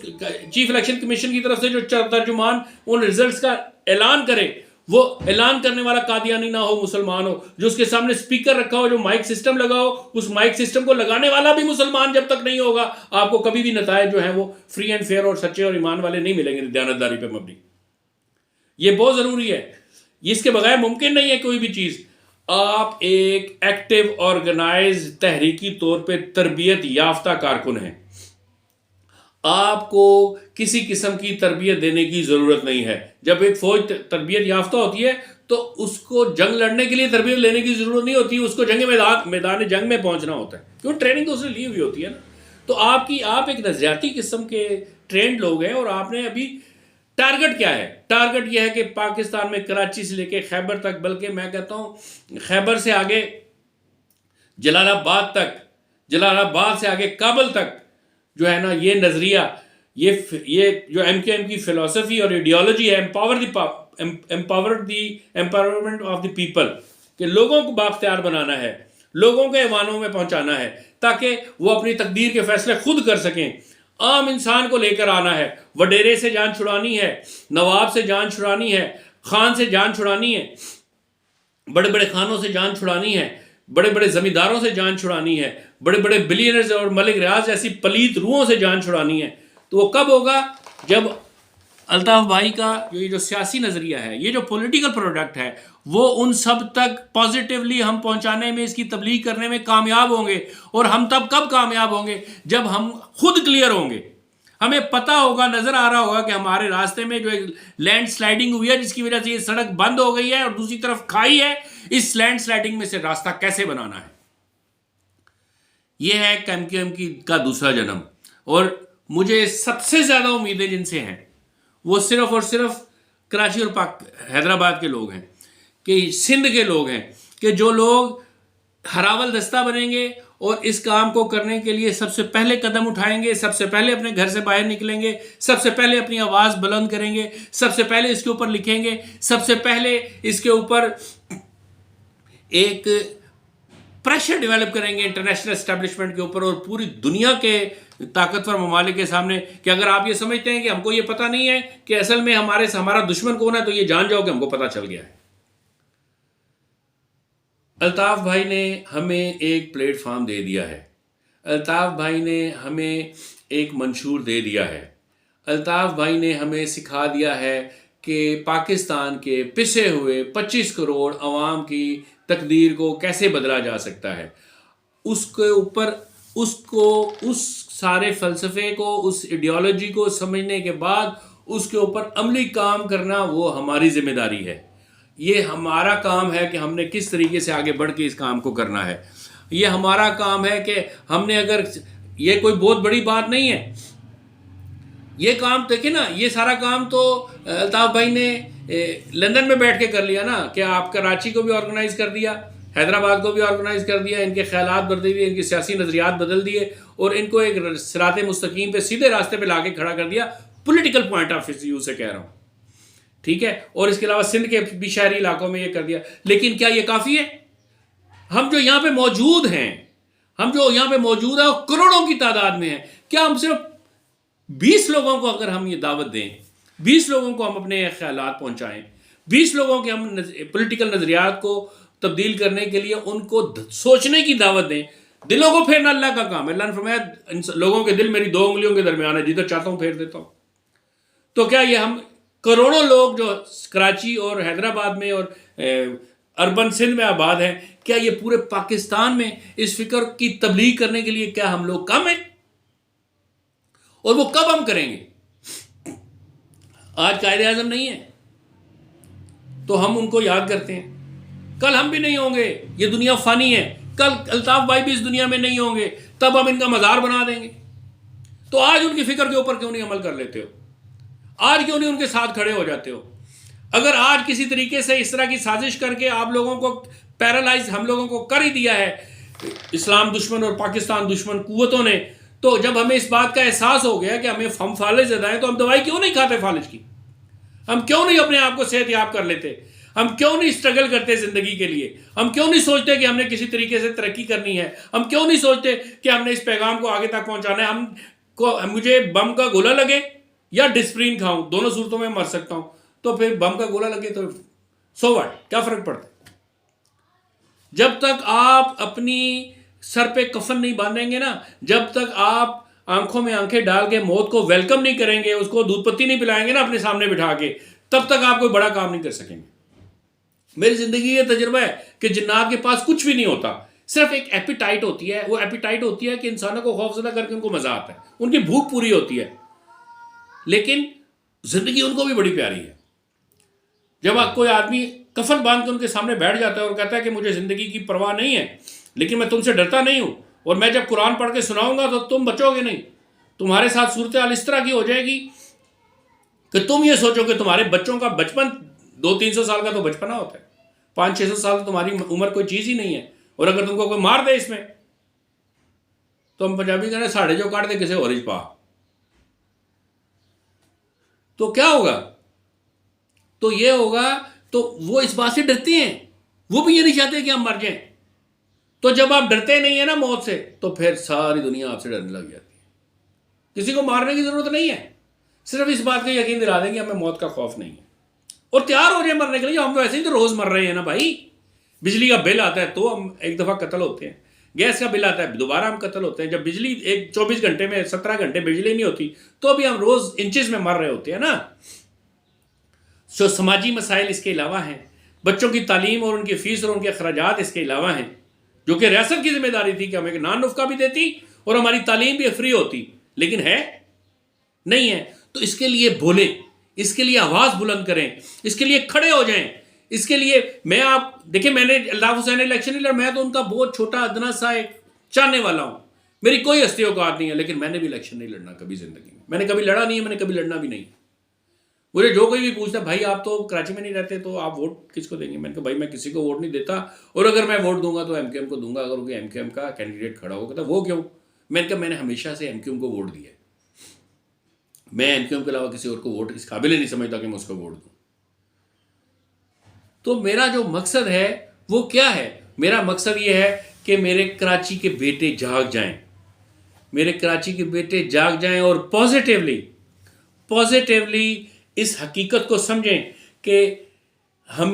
چیف الیکشن کمیشن کی طرف سے جو ترجمان ان ریزلٹس کا اعلان کرے وہ اعلان کرنے والا قادیانی نہ ہو، مسلمان ہو، جو اس کے سامنے سپیکر رکھا ہو، جو مائک سسٹم لگا ہو، اس مائک سسٹم کو لگانے والا بھی مسلمان جب تک نہیں ہوگا آپ کو کبھی بھی نتائج جو ہیں وہ فری اینڈ فیئر اور سچے اور ایمان والے نہیں ملیں گے، دیانتداری پہ مبنی۔ یہ بہت ضروری ہے، اس کے بغیر ممکن نہیں ہے کوئی بھی چیز۔ آپ ایک ایکٹیو آرگنائز تحریکی طور پہ تربیت یافتہ کارکن ہیں، آپ کو کسی قسم کی تربیت دینے کی ضرورت نہیں ہے۔ جب ایک فوج تربیت یافتہ ہوتی ہے تو اس کو جنگ لڑنے کے لیے تربیت لینے کی ضرورت نہیں ہوتی، اس کو میدان جنگ میں پہنچنا ہوتا ہے، کیوں ٹریننگ تو اس نے لی ہوئی ہوتی ہے نا۔ تو آپ ایک نظریاتی قسم کے ٹرینڈ لوگ ہیں، اور آپ نے ابھی ٹارگٹ کیا ہے؟ ٹارگٹ یہ ہے کہ پاکستان میں کراچی سے لے کے خیبر تک، بلکہ میں کہتا ہوں خیبر سے آگے جلال آباد تک، جلال آباد سے آگے کابل تک جو ہے نا، یہ نظریہ، یہ جو ایم کیو ایم کی فلسفی اور ایڈیالوجی ہے، امپاورمنٹ آف دی پیپل، کہ لوگوں کو بااختیار بنانا ہے، لوگوں کے ایوانوں میں پہنچانا ہے تاکہ وہ اپنی تقدیر کے فیصلے خود کر سکیں۔ عام انسان کو لے کر آنا ہے، وڈیرے سے جان چھڑانی ہے، نواب سے جان چھڑانی ہے، خان سے جان چھڑانی ہے، بڑے بڑے خانوں سے جان چھڑانی ہے، بڑے بڑے زمینداروں سے جان چھڑانی ہے، بڑے بڑے بلینئرز اور ملک ریاض جیسی پلیت روحوں سے جان چھڑانی ہے۔ تو وہ کب ہوگا؟ جب الطاف بھائی کا یہ جو سیاسی نظریہ ہے، یہ جو پولیٹیکل پروڈکٹ ہے، وہ ان سب تک پازیٹیولی ہم پہنچانے میں، اس کی تبلیغ کرنے میں کامیاب ہوں گے۔ اور ہم تب کب کامیاب ہوں گے؟ جب ہم خود کلیئر ہوں گے، ہمیں پتہ ہوگا، نظر آ رہا ہوگا کہ ہمارے راستے میں جو ایک لینڈ سلائیڈنگ ہوئی ہے جس کی وجہ سے یہ سڑک بند ہو گئی ہے اور دوسری طرف کھائی ہے، اس لینڈ سلائیڈنگ میں سے راستہ کیسے بنانا ہے۔ یہ ہے ایم کیو ایم کا دوسرا جنم۔ اور مجھے سب سے زیادہ امیدیں جن سے ہیں وہ صرف اور صرف کراچی اور حیدرآباد کے لوگ ہیں، کہ سندھ کے لوگ ہیں، کہ جو لوگ ہراول دستہ بنیں گے اور اس کام کو کرنے کے لیے سب سے پہلے قدم اٹھائیں گے، سب سے پہلے اپنے گھر سے باہر نکلیں گے، سب سے پہلے اپنی آواز بلند کریں گے، سب سے پہلے اس کے اوپر لکھیں گے، سب سے پہلے اس کے اوپر ایک پریشر ڈیولپ کریں گے انٹرنیشنل اسٹیبلشمنٹ کے اوپر اور پوری دنیا کے طاقتور ممالک کے سامنے، کہ اگر آپ یہ سمجھتے ہیں کہ ہم کو یہ پتہ نہیں ہے کہ اصل میں ہمارا دشمن کون ہے، تو یہ جان جاؤ کہ ہم کو پتہ چل گیا ہے۔ الطاف بھائی نے ہمیں ایک پلیٹ فارم دے دیا ہے، الطاف بھائی نے ہمیں ایک منشور دے دیا ہے، الطاف بھائی نے ہمیں سکھا دیا ہے کہ پاکستان کے پسے ہوئے 25 کروڑ عوام کی تقدیر کو کیسے بدلا جا سکتا ہے۔ اس کے اوپر اس سارے فلسفے کو، اس ایڈیالوجی کو سمجھنے کے بعد اس کے اوپر عملی کام کرنا وہ ہماری ذمہ داری ہے۔ یہ ہمارا کام ہے کہ ہم نے کس طریقے سے آگے بڑھ کے اس کام کو کرنا ہے۔ یہ ہمارا کام ہے کہ ہم نے اگر یہ کوئی بہت بڑی بات نہیں ہے، یہ کام دیکھیں نا، یہ سارا کام تو الطاف بھائی نے لندن میں بیٹھ کے کر لیا نا، کہ آپ کراچی کو بھی آرگنائز کر دیا، حیدرآباد کو بھی آرگنائز کر دیا، ان کے خیالات بدل دیے، ان کے سیاسی نظریات بدل دیے اور ان کو ایک صراط مستقیم پہ، سیدھے راستے پہ لا کے کھڑا کر دیا، پولیٹیکل پوائنٹ آف ویو سے کہہ رہا ہوں، ٹھیک ہے۔ اور اس کے علاوہ سندھ کے بھی شہری علاقوں میں یہ کر دیا۔ لیکن کیا یہ کافی ہے؟ ہم جو یہاں پہ موجود ہیں، وہ کروڑوں کی تعداد میں ہیں، کیا ہم صرف 20 لوگوں کو اگر ہم یہ دعوت دیں، 20 لوگوں کو ہم اپنے خیالات پہنچائیں، 20 لوگوں کے ہم پولیٹیکل نظریات کو تبدیل کرنے کے لیے ان کو سوچنے کی دعوت دیں، دلوں کو پھیرنا اللہ کا کام ہے۔ اللہ نے فرمایا لوگوں کے دل میری 2 انگلیوں کے درمیان ہے، جدھر چاہتا ہوں پھیر دیتا ہوں۔ تو کیا یہ ہم کروڑوں لوگ جو کراچی اور حیدرآباد میں اور اربن سندھ میں آباد ہیں، کیا یہ پورے پاکستان میں اس فکر کی تبلیغ کرنے کے لیے کیا ہم لوگ کم ہیں؟ اور وہ کب ہم کریں گے؟ آج قائد اعظم نہیں ہے تو ہم ان کو یاد کرتے ہیں، کل ہم بھی نہیں ہوں گے، یہ دنیا فانی ہے، کل الطاف بھائی بھی اس دنیا میں نہیں ہوں گے، تب ہم ان کا مزار بنا دیں گے۔ تو آج ان کی فکر کے اوپر کیوں نہیں عمل کر لیتے ہو؟ آج کیوں نہیں ان کے ساتھ کھڑے ہو جاتے ہو؟ اگر آج کسی طریقے سے اس طرح کی سازش کر کے آپ لوگوں کو پیرالائز ہم لوگوں کو کر ہی دیا ہے اسلام دشمن اور پاکستان دشمن قوتوں نے، تو جب ہمیں اس بات کا احساس ہو گیا کہ ہم فالج زدہ ہیں، تو ہم دوائی کیوں نہیں کھاتے فالج کی؟ ہم کیوں نہیں اپنے آپ کو صحت یاب کر لیتے؟ ہم کیوں نہیں اسٹرگل کرتے زندگی کے لیے؟ ہم کیوں نہیں سوچتے کہ ہم نے کسی طریقے سے ترقی کرنی ہے؟ ہم کیوں نہیں سوچتے کہ ہم نے اس پیغام کو آگے تک پہنچانا ہے؟ مجھے بم کا گولہ لگے یا ڈسپرین کھاؤں، دونوں صورتوں میں مر سکتا ہوں، تو پھر بم کا گولہ لگے تو سو واٹ، کیا فرق پڑتا ہے؟ جب تک آپ اپنی سر پہ کفن نہیں باندھیں گے نا، جب تک آپ آنکھوں میں آنکھیں ڈال کے موت کو ویلکم نہیں کریں گے، اس کو دودھ پتی نہیں پلائیں گے نا اپنے سامنے بٹھا کے، تب تک آپ کوئی بڑا کام نہیں کر سکیں گے۔ میری زندگی یہ تجربہ ہے کہ جنات کے پاس کچھ بھی نہیں ہوتا، صرف ایک ایپیٹائٹ ہوتی ہے۔ وہ ایپیٹائٹ ہوتی ہے کہ انسانوں کو خوف زدہ کر کے ان کو مزہ آتا ہے، ان کی بھوک پوری ہوتی ہے، لیکن زندگی ان کو بھی بڑی پیاری ہے۔ جب کوئی آدمی کفن باندھ کے ان کے سامنے بیٹھ جاتا ہے اور کہتا ہے کہ مجھے زندگی کی پرواہ نہیں ہے، لیکن میں تم سے ڈرتا نہیں ہوں، اور میں جب قرآن پڑھ کے سناؤں گا تو تم بچو گے نہیں، تمہارے ساتھ صورتحال اس طرح کی ہو جائے گی کہ تم یہ سوچو کہ تمہارے بچوں کا بچپن 200-300 سال کا تو بچپنا ہوتا ہے، 500-600 سال تو تمہاری عمر کوئی چیز ہی نہیں ہے، اور اگر تم کو کوئی مار دے اس میں، تو ہم پنجابی کہتے ہیں ساڑھے جو کاٹ دے کسے اور پا، تو کیا ہوگا؟ تو یہ ہوگا، تو وہ اس بات سے ڈرتے ہیں، وہ بھی یہ نہیں چاہتے کہ ہم مر جائیں۔ تو جب آپ ڈرتے نہیں ہیں نا موت سے، تو پھر ساری دنیا آپ سے ڈرنے لگ جاتی ہے۔ کسی کو مارنے کی ضرورت نہیں ہے، صرف اس بات کا یقین دلا دیں کہ ہمیں موت کا خوف نہیں ہے، اور تیار ہو جائیں مرنے کے لیے۔ ہم ویسے ہی تو روز مر رہے ہیں نا بھائی، بجلی کا بل آتا ہے تو ہم ایک دفعہ قتل ہوتے ہیں، گیس کا بل آتا ہے دوبارہ ہم قتل ہوتے ہیں، جب بجلی 24 گھنٹے میں 17 گھنٹے بجلی نہیں ہوتی تو بھی ہم روز انچز میں مر رہے ہوتے ہیں نا۔ جو سماجی مسائل اس کے علاوہ ہیں، بچوں کی تعلیم اور ان کی فیس اور ان کے اخراجات اس کے علاوہ ہیں، جو کہ ریاست کی ذمہ داری تھی کہ ہمیں نان نفقہ بھی دیتی اور ہماری تعلیم بھی فری ہوتی، لیکن ہے نہیں ہے۔ تو اس کے لیے بولیں، اس کے لیے آواز بلند کریں، اس کے لیے کھڑے ہو جائیں، اس کے لیے آپ دیکھیں، میں نے اللہ حسین الیکشن نہیں لڑا، میں تو ان کا بہت چھوٹا ادنا سا ایک چاہنے والا ہوں، میری کوئی ہستی اوقات نہیں ہے، لیکن میں نے بھی الیکشن نہیں لڑنا کبھی زندگی میں نے کبھی لڑا نہیں ہے، میں نے کبھی لڑنا بھی نہیں۔ مجھے جو کوئی بھی پوچھتا ہے بھائی آپ تو کراچی میں نہیں رہتے تو آپ ووٹ کس کو دیں گے، میں نے کہا بھائی میں کسی کو ووٹ نہیں دیتا، اور اگر میں ووٹ دوں گا تو ایم کیو ایم کو دوں گا، اگر ایم کیو ایم کا کینڈیڈیٹ کھڑا ہوگا تو وہ کیوں؟ میں نے کہا میں نے ہمیشہ سے ایم کیو ایم کو ووٹ دیا ہے، میں ایم کیو ایم کے علاوہ کسی اور کو ووٹ اس قابل ہی نہیں سمجھتا کہ میں اس کو ووٹ دوں۔ تو میرا جو مقصد ہے وہ کیا ہے؟ میرا مقصد یہ ہے کہ میرے کراچی کے بیٹے جاگ جائیں، میرے کراچی کے بیٹے جاگ جائیں اور پازیٹیولی اس حقیقت کو سمجھیں کہ ہم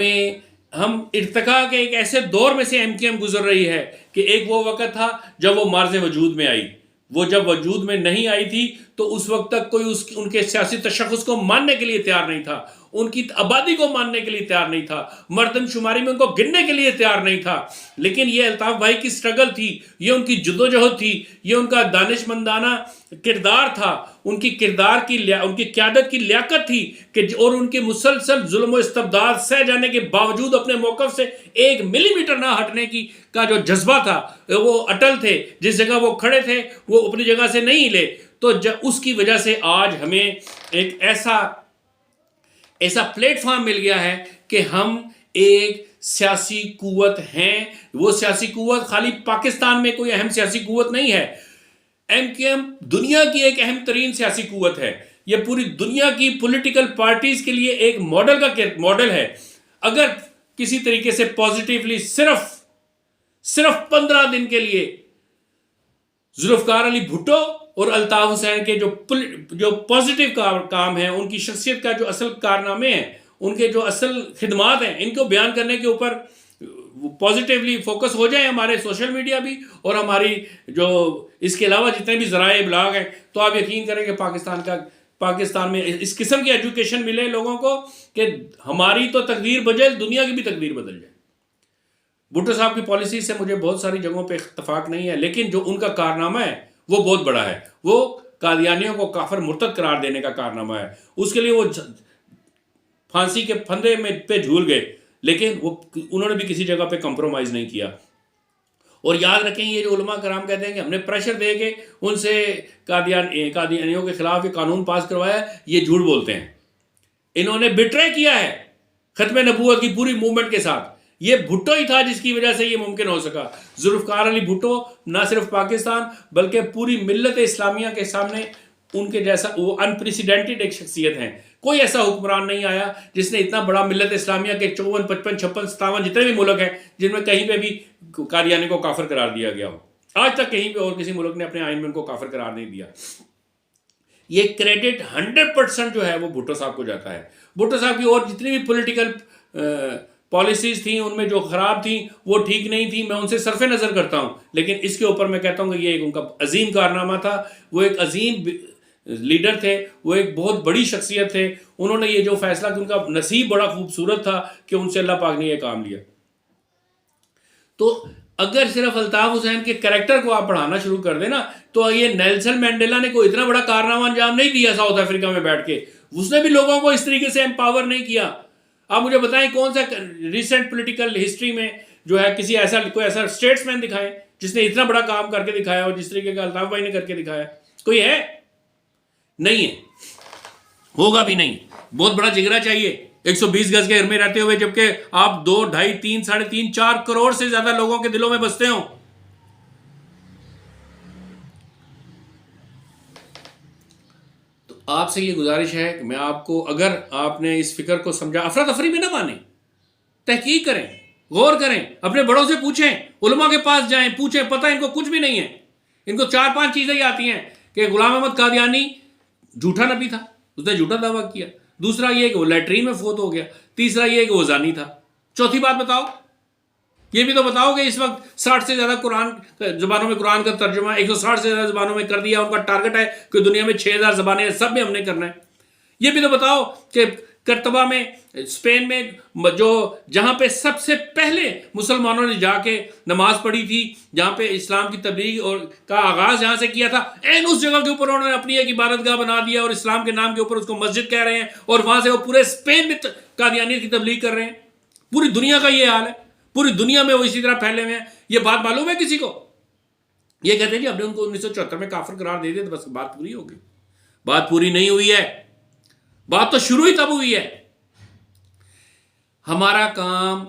ارتقاء کے ایک ایسے دور میں سے ایم کیو ایم گزر رہی ہے کہ ایک وہ وقت تھا جب وہ مارز وجود میں آئی، وہ جب وجود میں نہیں آئی تھی تو اس وقت تک کوئی ان کے سیاسی تشخص کو ماننے کے لیے تیار نہیں تھا، ان کی آبادی کو ماننے کے لیے تیار نہیں تھا، مردم شماری میں ان کو گننے کے لیے تیار نہیں تھا، لیکن یہ الطاف بھائی کی سٹرگل تھی، یہ ان کی جدوجہد تھی، یہ ان کا دانش مندانہ کردار تھا، ان کی ان کی قیادت کی لیاقت تھی کہ اور ان کے مسلسل ظلم و استبداد سہ جانے کے باوجود اپنے موقف سے 1 ملی میٹر نہ ہٹنے کا جو جذبہ تھا، وہ اٹل تھے، جس جگہ وہ کھڑے تھے وہ اپنی جگہ سے نہیں ہلے۔ تو اس کی وجہ سے آج ہمیں ایک ایسا پلیٹ فارم مل گیا ہے کہ ہم ایک سیاسی قوت ہیں۔ وہ سیاسی قوت خالی پاکستان میں کوئی اہم سیاسی قوت نہیں ہے، ایم کیو ایم دنیا کی ایک اہم ترین سیاسی قوت ہے، یہ پوری دنیا کی پولیٹیکل پارٹیز کے لیے ایک ماڈل ہے۔ اگر کسی طریقے سے پازیٹیولی صرف 15 دن کے لیے ذوالفقار علی بھٹو اور الطاف حسین کے جو پازیٹیو کام ہیں، ان کی شخصیت کا جو اصل کارنامے ہیں، ان کے جو اصل خدمات ہیں، ان کو بیان کرنے کے اوپر پازیٹیولی فوکس ہو جائیں ہمارے سوشل میڈیا بھی اور ہماری جو اس کے علاوہ جتنے بھی ذرائع ابلاغ ہیں، تو آپ یقین کریں کہ پاکستان میں اس قسم کی ایجوکیشن ملے لوگوں کو کہ ہماری تو تقدیر بدلے، دنیا کی بھی تقدیر بدل جائے۔ بھٹو صاحب کی پالیسی سے مجھے بہت ساری جگہوں پہ اتفاق نہیں ہے، لیکن جو ان کا کارنامہ ہے وہ بہت بڑا ہے، وہ قادیانیوں کو کافر مرتد قرار دینے کا کارنامہ ہے۔ اس کے لیے وہ پھانسی کے پھندے پہ جھول گئے، لیکن انہوں نے بھی کسی جگہ پہ کمپرومائز نہیں کیا۔ اور یاد رکھیں، یہ جو علماء کرام کہتے ہیں کہ ہم نے پریشر دے کے ان سے قادیانیوں کے خلاف یہ قانون پاس کروایا، یہ جھوٹ بولتے ہیں۔ انہوں نے بٹرے کیا ہے ختم نبوت کی پوری موومنٹ کے ساتھ، یہ بھٹو ہی تھا جس کی وجہ سے یہ ممکن ہو سکا. ذوالفقار علی بھٹو نہ صرف پاکستان بلکہ پوری ملت اسلامیہ کے سامنے ان کے جیسا وہ انپریسیڈنٹڈ ایک شخصیت ہیں. کوئی ایسا حکمران نہیں آیا جس نے اتنا بڑا ملت اسلامیہ کے 54 55 56 57 جتنے بھی ملک ہیں جن میں کہیں پہ بھی قادیانی کو کافر قرار دیا گیا ہو. آج تک کہیں پہ اور کسی ملک نے اپنے آئین میں ان کو کافر قرار نہیں دیا. یہ کریڈٹ 100% جو ہے وہ بھٹو صاحب کو جاتا ہے. بھٹو صاحب کی اور جتنی بھی پولیٹیکل پالیسیز تھیں ان میں جو خراب تھیں وہ ٹھیک نہیں تھیں, میں ان سے صرف نظر کرتا ہوں, لیکن اس کے اوپر میں کہتا ہوں کہ یہ ایک ان کا عظیم کارنامہ تھا. وہ ایک عظیم لیڈر تھے, وہ ایک بہت بڑی شخصیت تھے. انہوں نے یہ جو فیصلہ کہ ان کا نصیب بڑا خوبصورت تھا کہ ان سے اللہ پاک نے یہ کام لیا. تو اگر صرف الطاف حسین کے کریکٹر کو آپ پڑھانا شروع کر دیں نا تو یہ نیلسن مینڈیلا نے کوئی اتنا بڑا کارنامہ انجام نہیں دیا ساؤتھ افریقہ میں بیٹھ کے. اس نے بھی لوگوں کو اس طریقے سے امپاور نہیں کیا. آپ مجھے بتائیں کون سا ریسنٹ پولیٹیکل ہسٹری میں جو ہے کسی ایسا کوئی ایسا اسٹیٹس مین دکھائے جس نے اتنا بڑا کام کر کے دکھایا اور جس طریقے کا الطاف بھائی نے کر کے دکھایا؟ کوئی ہے؟ نہیں ہے, ہوگا بھی نہیں. بہت بڑا جگرا چاہیے 120 گز کے گھر میں رہتے ہوئے, جبکہ آپ 2 2.5 3 3.5 4 کروڑ سے زیادہ لوگوں کے دلوں میں بستے ہوں. تو آپ سے یہ گزارش ہے کہ میں آپ کو, اگر آپ نے اس فکر کو سمجھا, افراتفری میں نہ مانیں, تحقیق کریں, غور کریں, اپنے بڑوں سے پوچھیں, علماء کے پاس جائیں, پوچھیں. پتہ ان کو کچھ بھی نہیں ہے, ان کو 4 5 چیزیں ہی آتی ہیں کہ غلام احمد قادیانی جھوٹا نبی تھا, اس نے جھوٹا دعویٰ کیا. دوسرا یہ کہ وہ لیٹرین میں فوت ہو گیا. تیسرا یہ کہ وہ زانی تھا. چوتھی بات بتاؤ, یہ بھی تو بتاؤ کہ اس وقت 60 سے زیادہ زبانوں میں قرآن کا ترجمہ 160 سے زیادہ زبانوں میں کر دیا. ان کا ٹارگٹ ہے کہ دنیا میں 6000 زبانیں ہیں, سب میں ہم نے کرنا ہے. یہ بھی تو بتاؤ کہ کرتبہ میں اسپین میں جو جہاں پہ سب سے پہلے مسلمانوں نے جا کے نماز پڑھی تھی, جہاں پہ اسلام کی تبلیغ اور کا آغاز جہاں سے کیا تھا, اس جگہ کے اوپر انہوں نے اپنی ایک عبادت گاہ بنا دیا اور اسلام کے نام کے اوپر اس کو مسجد کہہ رہے ہیں, اور وہاں سے وہ پورے اسپین میں قادیانیت کی تبلیغ کر رہے ہیں. پوری دنیا کا یہ حال ہے, پوری دنیا میں وہ اسی طرح پھیلے ہوئے ہیں. یہ بات معلوم ہے کسی کو؟ یہ کہتے ہیں جی ہم نے ان کو 1974 میں کافر قرار دے دیا تو بس بات پوری ہو گئی. بات پوری نہیں ہوئی ہے, بات تو شروع ہی تب ہوئی ہے. ہمارا کام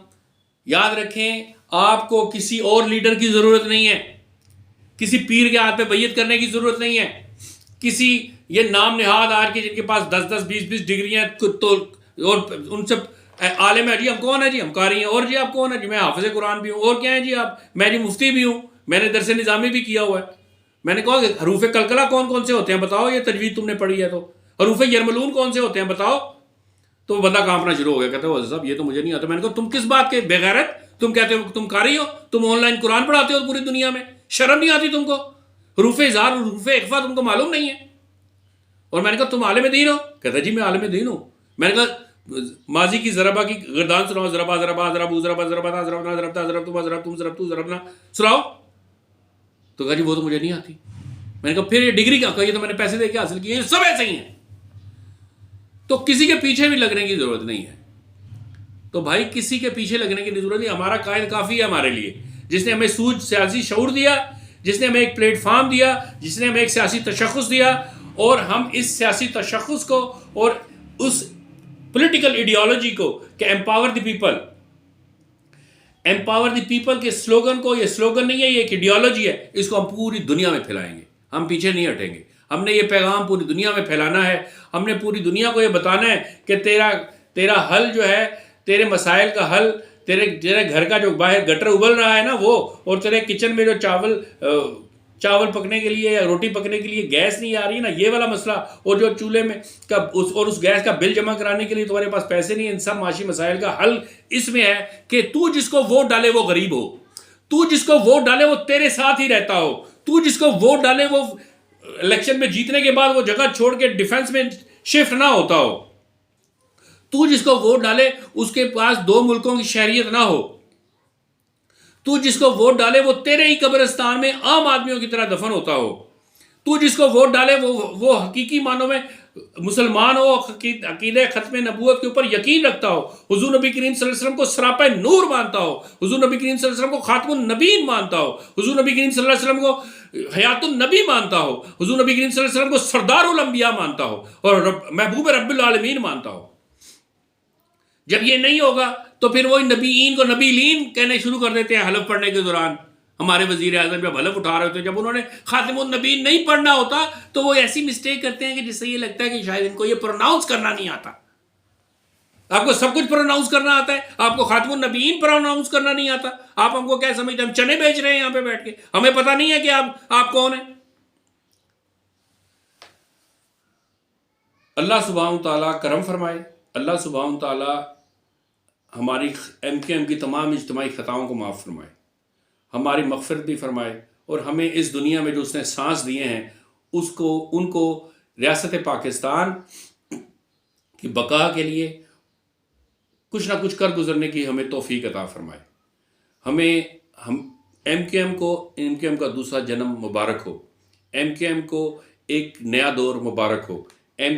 یاد رکھیں, آپ کو کسی اور لیڈر کی ضرورت نہیں ہے, کسی پیر کے ہاتھ پہ بیعت کرنے کی ضرورت نہیں ہے, کسی یہ نام نہاد آج کے جن کے پاس 10 10 20 20 ڈگریاں تو اور ان سے عالم ہے جی ہم کون ہیں جی ہم قاری ہیں, اور جی آپ کون ہیں جی میں حافظ قرآن بھی ہوں, اور کیا ہیں جی آپ, میں جی مفتی بھی ہوں, میں نے درس نظامی بھی کیا ہوا ہے. میں نے کہا کہ حروف قلقلہ کون کون سے ہوتے ہیں بتاؤ, یہ تجوید تم نے پڑھی ہے تو. حروف یرملون کون سے ہوتے ہیں بتاؤ. تو بندہ کانپنا شروع ہو گیا, کہتے ہو صاحب یہ تو مجھے نہیں آتا. میں نے کہا تم کس بات کے بغیرت, تم کہتے ہو تم قاری ہو, تم آن لائن قرآن پڑھاتے ہو پوری دنیا میں, شرم نہیں آتی تم کو؟ حروف اظہار حروف اخفا تم کو معلوم نہیں ہے. اور میں نے کہا تم عالم دین ہو؟ کہتا جی میں عالم دین ہوں. میں نے کہا ماضی کی ضربہ کی گردان سناؤ, ضربہ ضربہ ضربو ضربہ ضربہ ضربنا ضربتا ضربتما ضربتم ضربتو ضربنا سناؤ. تو کہا جی وہ تو مجھے نہیں آتی. میں نے کہا پھر یہ ڈگری کیا, یہ تو میں نے پیسے دے کے حاصل کی, یہ سب ایسے ہی ہیں. تو کسی کے پیچھے بھی لگنے کی ضرورت نہیں ہے. تو بھائی کسی کے پیچھے لگنے کی ضرورت نہیں. ہمارا قائد کافی ہے ہمارے لیے, جس نے ہمیں سیاسی شعور دیا, جس نے ہمیں ایک پلیٹ فارم دیا, جس نے ہمیں ایک سیاسی تشخص دیا, اور ہم اس سیاسی تشخص کو اور اس پولیٹیکل ایڈیالوجی کو کہ empower the people, empower the people کے سلوگن کو, یہ سلوگن نہیں ہے یہ ایک ایڈیالوجی ہے, اس کو ہم پوری دنیا میں پھیلائیں گے. ہم پیچھے نہیں ہٹیں گے. ہم نے یہ پیغام پوری دنیا میں پھیلانا ہے. ہم نے پوری دنیا کو یہ بتانا ہے کہ تیرا حل جو ہے, تیرے مسائل کا حل, تیرے گھر کا جو باہر گٹر ابل رہا ہے نا وہ, اور تیرے کچن میں جو چاول پکنے کے لیے یا روٹی پکنے کے لیے گیس نہیں آ رہی ہے نا, یہ والا مسئلہ, اور جو چولہے میں اور اس گیس کا بل جمع کرانے کے لیے تمہارے پاس پیسے نہیں ہیں, ان سب معاشی مسائل کا حل اس میں ہے کہ تو جس کو ووٹ ڈالے وہ غریب ہو, تو جس کو ووٹ ڈالے وہ تیرے ساتھ ہی رہتا ہو, تو جس کو ووٹ ڈالے وہ الیکشن میں جیتنے کے بعد وہ جگہ چھوڑ کے ڈیفنس میں شفٹ نہ ہوتا ہو, تو جس کو ووٹ ڈالے اس کے پاس 2 ملکوں کی شہریت نہ ہو, تو جس کو ووٹ ڈالے وہ تیرے ہی قبرستان میں عام آدمیوں کی طرح دفن ہوتا ہو, تو جس کو ووٹ ڈالے وہ حقیقی معنوں میں مسلمان ہو, عقیدہ ختم نبوت کے اوپر یقین رکھتا ہو, حضور نبی کریم صلی اللہ علیہ وسلم کو سراپہ نور مانتا ہو, حضور نبی کریم صلی اللہ علیہ وسلم کو خاتم النبیین مانتا ہو, حضور نبی کریم صلی اللہ علیہ وسلم کو حیات النبی مانتا ہو, حضور نبی کریم صلی اللہ علیہ وسلم کو سردار الانبیاء مانتا ہو, اور محبوب رب العالمین مانتا ہو. جب یہ نہیں ہوگا تو پھر وہ نبیین کو نبیلین کہنے شروع کر دیتے ہیں حلف پڑھنے کے دوران. ہمارے وزیر اعظم جب حلف اٹھا رہے ہوتے ہیں، جب انہوں نے خاتم النبیین نہیں پڑھنا ہوتا تو وہ ایسی مسٹیک کرتے ہیں کہ جس سے یہ لگتا ہے کہ شاید ان کو یہ پروناؤنس کرنا نہیں آتا. آپ کو سب کچھ پروناؤنس کرنا آتا ہے، آپ کو خاتم النبیین پروناؤنس کرنا نہیں آتا. آپ ہم کو کیا سمجھتے ہیں؟ ہم چنے بیچ رہے ہیں یہاں پہ بیٹھ کے، ہمیں پتہ نہیں ہے کہ آپ کون ہیں. اللہ سبحانہ تعالیٰ کرم فرمائے، اللہ سبحانہ تعالیٰ ہماری ایم کے ایم کی تمام اجتماعی خطاؤں کو معاف فرمائے، ہماری مغفرت بھی فرمائے، اور ہمیں اس دنیا میں جو اس نے سانس دیے ہیں ان کو ریاست پاکستان کی بقا کے لیے کچھ نہ کچھ کر گزرنے کی ہمیں توفیق عطا فرمائے. ہم ایم کے ایم کا دوسرا جنم مبارک ہو، ایم کے ایم کو ایک نیا دور مبارک ہو. ایم